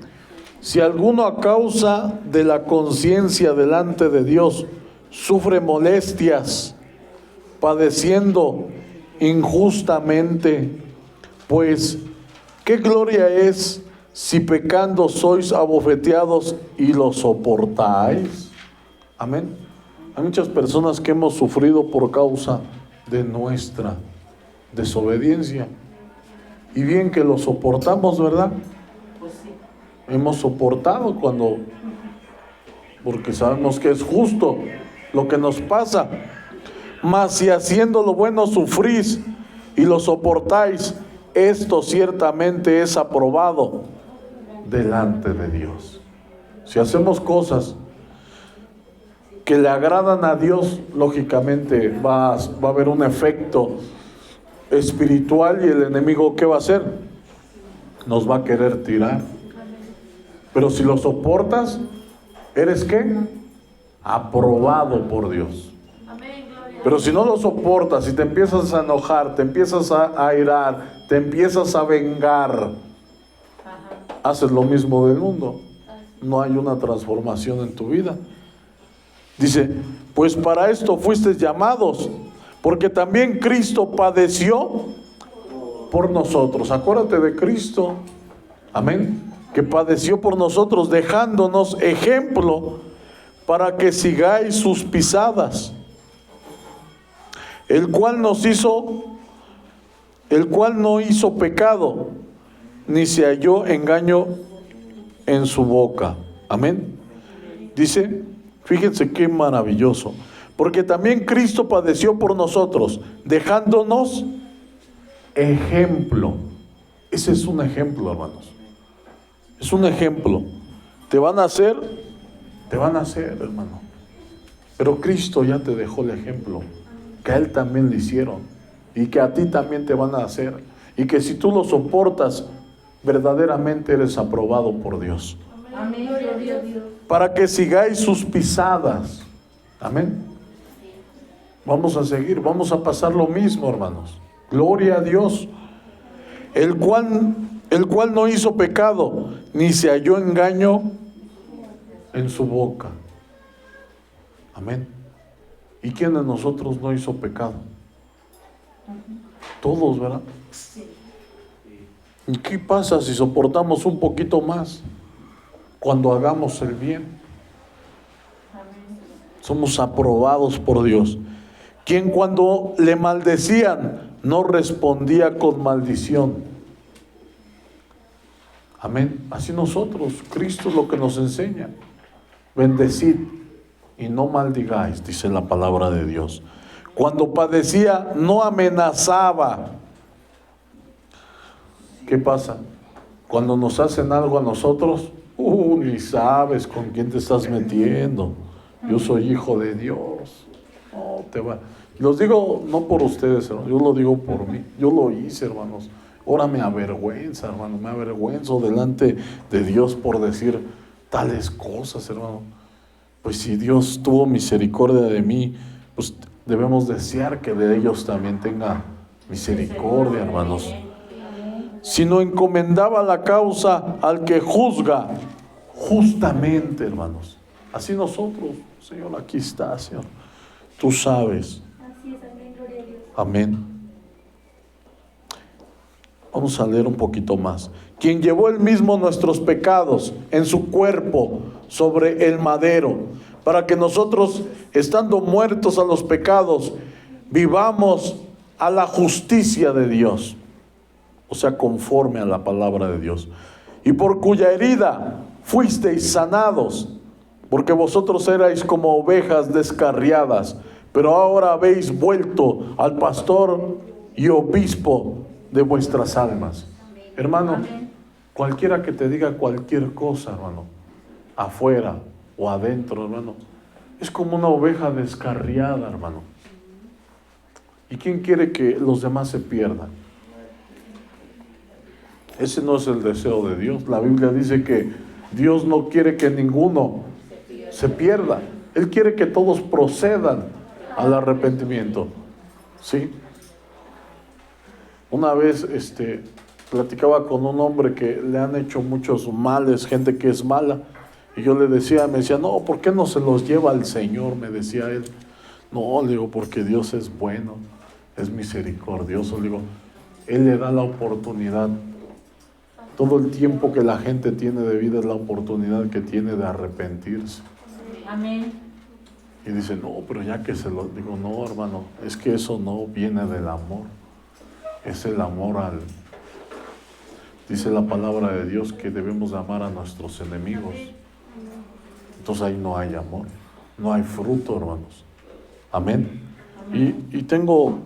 Si alguno a causa de la conciencia delante de Dios sufre molestias, padeciendo injustamente, pues qué gloria es si pecando sois abofeteados y lo soportáis. Amén. Hay muchas personas que hemos sufrido por causa de nuestra desobediencia, y bien que lo soportamos, ¿verdad? Pues sí. Hemos soportado porque sabemos que es justo lo que nos pasa. Mas si haciendo lo bueno sufrís y lo soportáis, esto ciertamente es aprobado delante de Dios. Si hacemos cosas que le agradan a Dios, lógicamente va a haber un efecto espiritual, y el enemigo, ¿qué va a hacer? Nos va a querer tirar. Pero si lo soportas, ¿eres qué? Aprobado por Dios. Pero si no lo soportas, si te empiezas a enojar, te empiezas a airar, te empiezas a vengar, haces lo mismo del mundo. No hay una transformación en tu vida. Dice, pues para esto fuisteis llamados, porque también Cristo padeció por nosotros. Acuérdate de Cristo, amén, que padeció por nosotros, dejándonos ejemplo para que sigáis sus pisadas, el cual no hizo pecado, ni se halló engaño en su boca. Amén. Dice, fíjense qué maravilloso, porque también Cristo padeció por nosotros, dejándonos ejemplo. Ese es un ejemplo, hermanos. Es un ejemplo. Te van a hacer, hermano. Pero Cristo ya te dejó el ejemplo, que a Él también le hicieron, y que a ti también te van a hacer, y que si tú lo soportas, verdaderamente eres aprobado por Dios. Amén. Gloria a Dios. Para que sigáis sus pisadas. Amén. Vamos a seguir, vamos a pasar lo mismo, hermanos. Gloria a Dios. El cual no hizo pecado, ni se halló engaño en su boca. Amén. ¿Y quién de nosotros no hizo pecado? Todos, ¿verdad? ¿Y qué pasa si soportamos un poquito más cuando hagamos el bien? Somos aprobados por Dios. Quien cuando le maldecían no respondía con maldición. Amén. Así nosotros, Cristo es lo que nos enseña. Bendecid y no maldigáis, dice la palabra de Dios. Cuando padecía no amenazaba. ¿Qué pasa? Cuando nos hacen algo a nosotros, ni sabes con quién te estás metiendo. Yo soy hijo de Dios. No, te va. Los digo no por ustedes, hermano, yo lo digo por mí. Yo lo hice, hermanos. Ahora me avergüenza, hermano. Me avergüenzo delante de Dios por decir tales cosas, hermano. Pues si Dios tuvo misericordia de mí, pues debemos desear que de ellos también tenga misericordia, hermanos. Sino encomendaba la causa al que juzga justamente, hermanos. Así nosotros, Señor, aquí está, Señor. Tú sabes. Así es, amén, gloria a Dios. Amén. Vamos a leer un poquito más. Quien llevó él mismo nuestros pecados en su cuerpo sobre el madero, para que nosotros, estando muertos a los pecados, vivamos a la justicia de Dios. O sea, conforme a la palabra de Dios. Y por cuya herida fuisteis sanados, porque vosotros erais como ovejas descarriadas, pero ahora habéis vuelto al pastor y obispo de vuestras almas. Hermano, cualquiera que te diga cualquier cosa, hermano, afuera o adentro, hermano, es como una oveja descarriada, hermano. ¿Y quién quiere que los demás se pierdan? Ese no es el deseo de Dios. La Biblia dice que Dios no quiere que ninguno se pierda. Él quiere que todos procedan al arrepentimiento. ¿Sí? Una vez platicaba con un hombre que le han hecho muchos males, gente que es mala, y yo me decía, no, ¿por qué no se los lleva al Señor? Me decía él. No, le digo, porque Dios es bueno, es misericordioso. Le digo, Él le da la oportunidad. Todo el tiempo que la gente tiene de vida es la oportunidad que tiene de arrepentirse. Amén. Y dice, no, pero ya que se lo digo, no, hermano, es que eso no viene del amor. Es el amor dice la palabra de Dios que debemos amar a nuestros enemigos. Entonces ahí no hay amor, no hay fruto, hermanos. Amén. Y tengo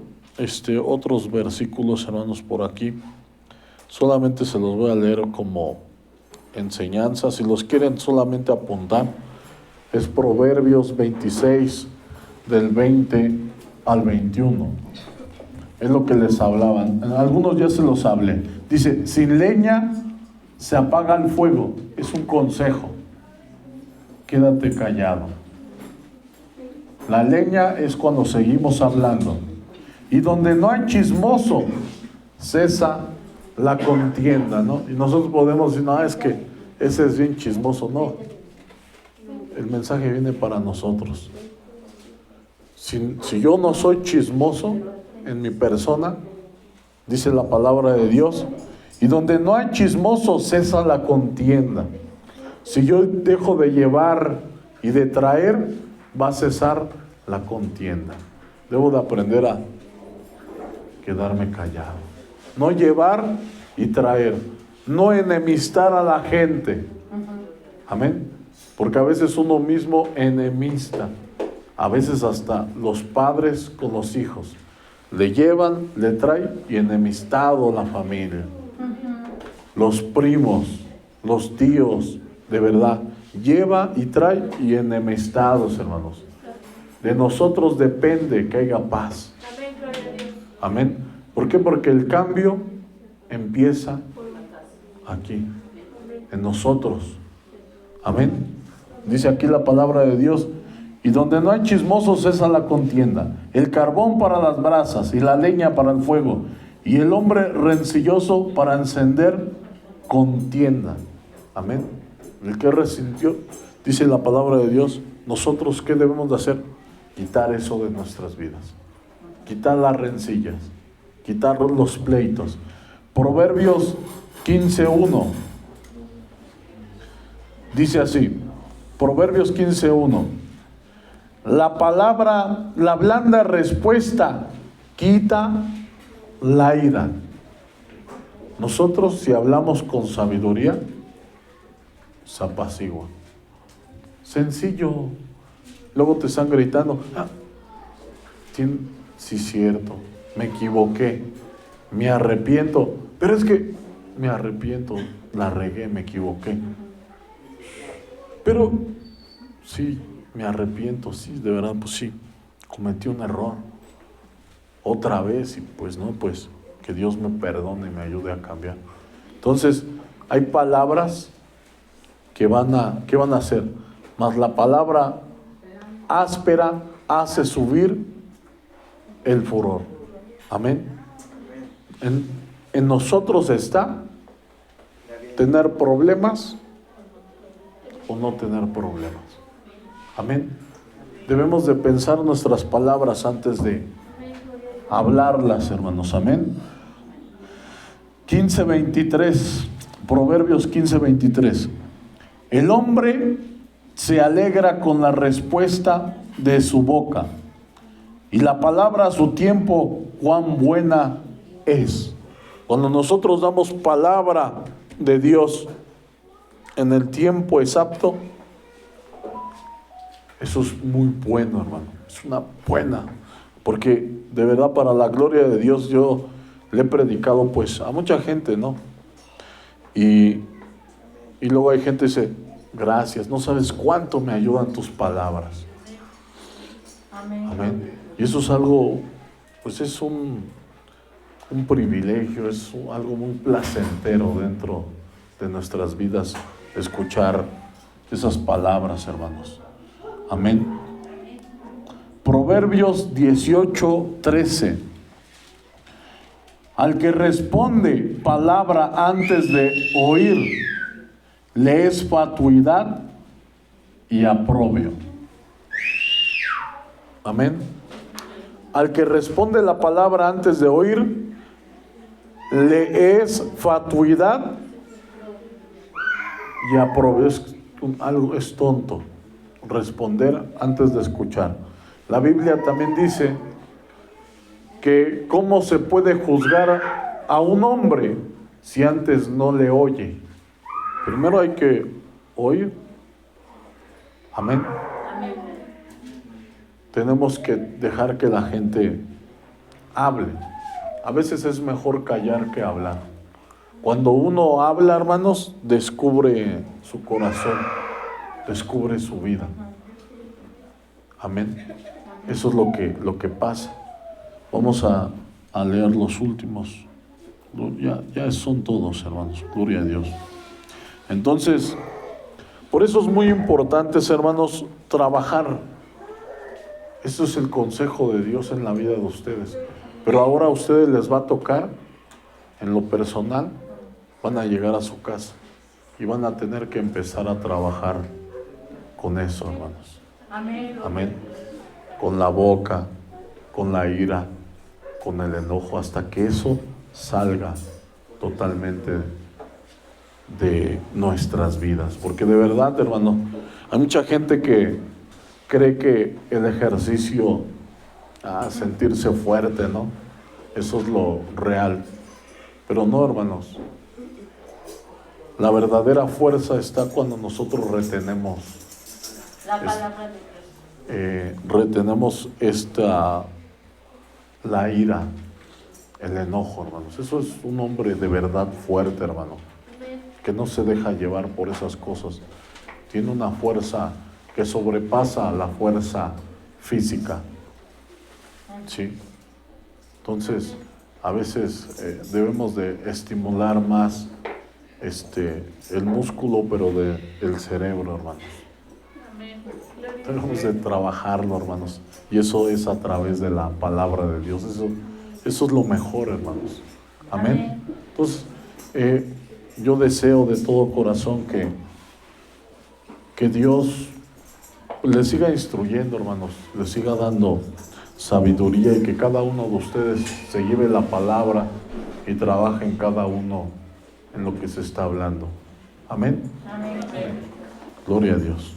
otros versículos, hermanos, por aquí. Solamente se los voy a leer como enseñanza. Si los quieren solamente apuntar, es Proverbios 26, del 20 al 21. Es lo que les hablaban. Algunos ya se los hablé. Dice, sin leña se apaga el fuego. Es un consejo. Quédate callado. La leña es cuando seguimos hablando. Y donde no hay chismoso, cesa la contienda, ¿no? Y nosotros podemos decir, no, es que ese es bien chismoso. No, el mensaje viene para nosotros. Si yo no soy chismoso en mi persona, dice la palabra de Dios, y donde no hay chismoso, cesa la contienda. Si yo dejo de llevar y de traer, va a cesar la contienda. Debo de aprender a quedarme callado. No llevar y traer. No enemistar a la gente. Amén. Porque a veces uno mismo enemista. A veces hasta los padres con los hijos. Le llevan, le traen y enemistado la familia. Los primos, los tíos, de verdad, lleva y trae y enemistados, hermanos. De nosotros depende que haya paz. Amén, gloria a Dios. Amén. ¿Por qué? Porque el cambio empieza aquí, en nosotros. Amén. Dice aquí la palabra de Dios, y donde no hay chismosos cesa la contienda, el carbón para las brasas y la leña para el fuego, y el hombre rencilloso para encender contienda. Amén. El que resintió, dice la palabra de Dios, nosotros ¿qué debemos de hacer? Quitar eso de nuestras vidas. Quitar las rencillas, quitar los pleitos. Proverbios 15:1 dice así, Proverbios 15:1, la blanda respuesta quita la ira. Nosotros, si hablamos con sabiduría, se apacigua. Sencillo. Luego te están gritando, sí, cierto, me equivoqué, me arrepiento. Pero es que me arrepiento, la regué, me equivoqué. Pero sí, me arrepiento, sí, de verdad, pues sí, cometí un error. Otra vez, y pues no, pues que Dios me perdone y me ayude a cambiar. Entonces, hay palabras que van a hacer, mas la palabra áspera hace subir el furor. Amén. En nosotros está tener problemas o no tener problemas. Amén. Debemos de pensar nuestras palabras antes de hablarlas, hermanos. Amén. 15:23, Proverbios 15:23. El hombre se alegra con la respuesta de su boca, y la palabra a su tiempo, cuán buena es. Cuando nosotros damos palabra de Dios en el tiempo exacto, eso es muy bueno, hermano. Es una buena, porque de verdad para la gloria de Dios yo le he predicado pues a mucha gente, ¿no? Y luego hay gente que dice, gracias, no sabes cuánto me ayudan tus palabras. Amén. Amén. Y eso es algo, pues es un privilegio, es algo muy placentero dentro de nuestras vidas, escuchar esas palabras, hermanos. Amén. Proverbios 18:13. Al que responde palabra antes de oír, le es fatuidad y aprobio. Amén. Al que responde la palabra antes de oír, le es fatuidad y aprobio. Es tonto responder antes de escuchar. La Biblia también dice que cómo se puede juzgar a un hombre si antes no le oye. Primero hay que oír. Amén. Amén. Tenemos que dejar que la gente hable. A veces es mejor callar que hablar. Cuando uno habla, hermanos, descubre su corazón, descubre su vida. Amén. Eso es lo que pasa. Vamos a leer los últimos. Ya son todos, hermanos. Gloria a Dios. Entonces, por eso es muy importante, hermanos, trabajar Eso es el consejo de Dios en la vida de ustedes. Pero ahora a ustedes les va a tocar, en lo personal, van a llegar a su casa y van a tener que empezar a trabajar con eso, hermanos. Amén. Amén. Con la boca, con la ira, con el enojo, hasta que eso salga totalmente de nuestras vidas. Porque de verdad, hermano, hay mucha gente que cree que el ejercicio, sentirse fuerte, ¿no? Eso es lo real. Pero no, hermanos. La verdadera fuerza está cuando nosotros retenemos La palabra de Dios. retenemos la ira, el enojo, hermanos. Eso es un hombre de verdad fuerte, hermano, que no se deja llevar por esas cosas. Tiene una fuerza que sobrepasa la fuerza física. ¿Sí? Entonces, a veces debemos de estimular más el músculo, pero del cerebro, hermanos. Amén. Tenemos de trabajarlo, hermanos. Y eso es a través de la palabra de Dios. Eso es lo mejor, hermanos. Amén. Entonces, yo deseo de todo corazón que Dios les siga instruyendo, hermanos. Les siga dando sabiduría y que cada uno de ustedes se lleve la palabra y trabaje en cada uno en lo que se está hablando. Amén. Amén. Gloria a Dios.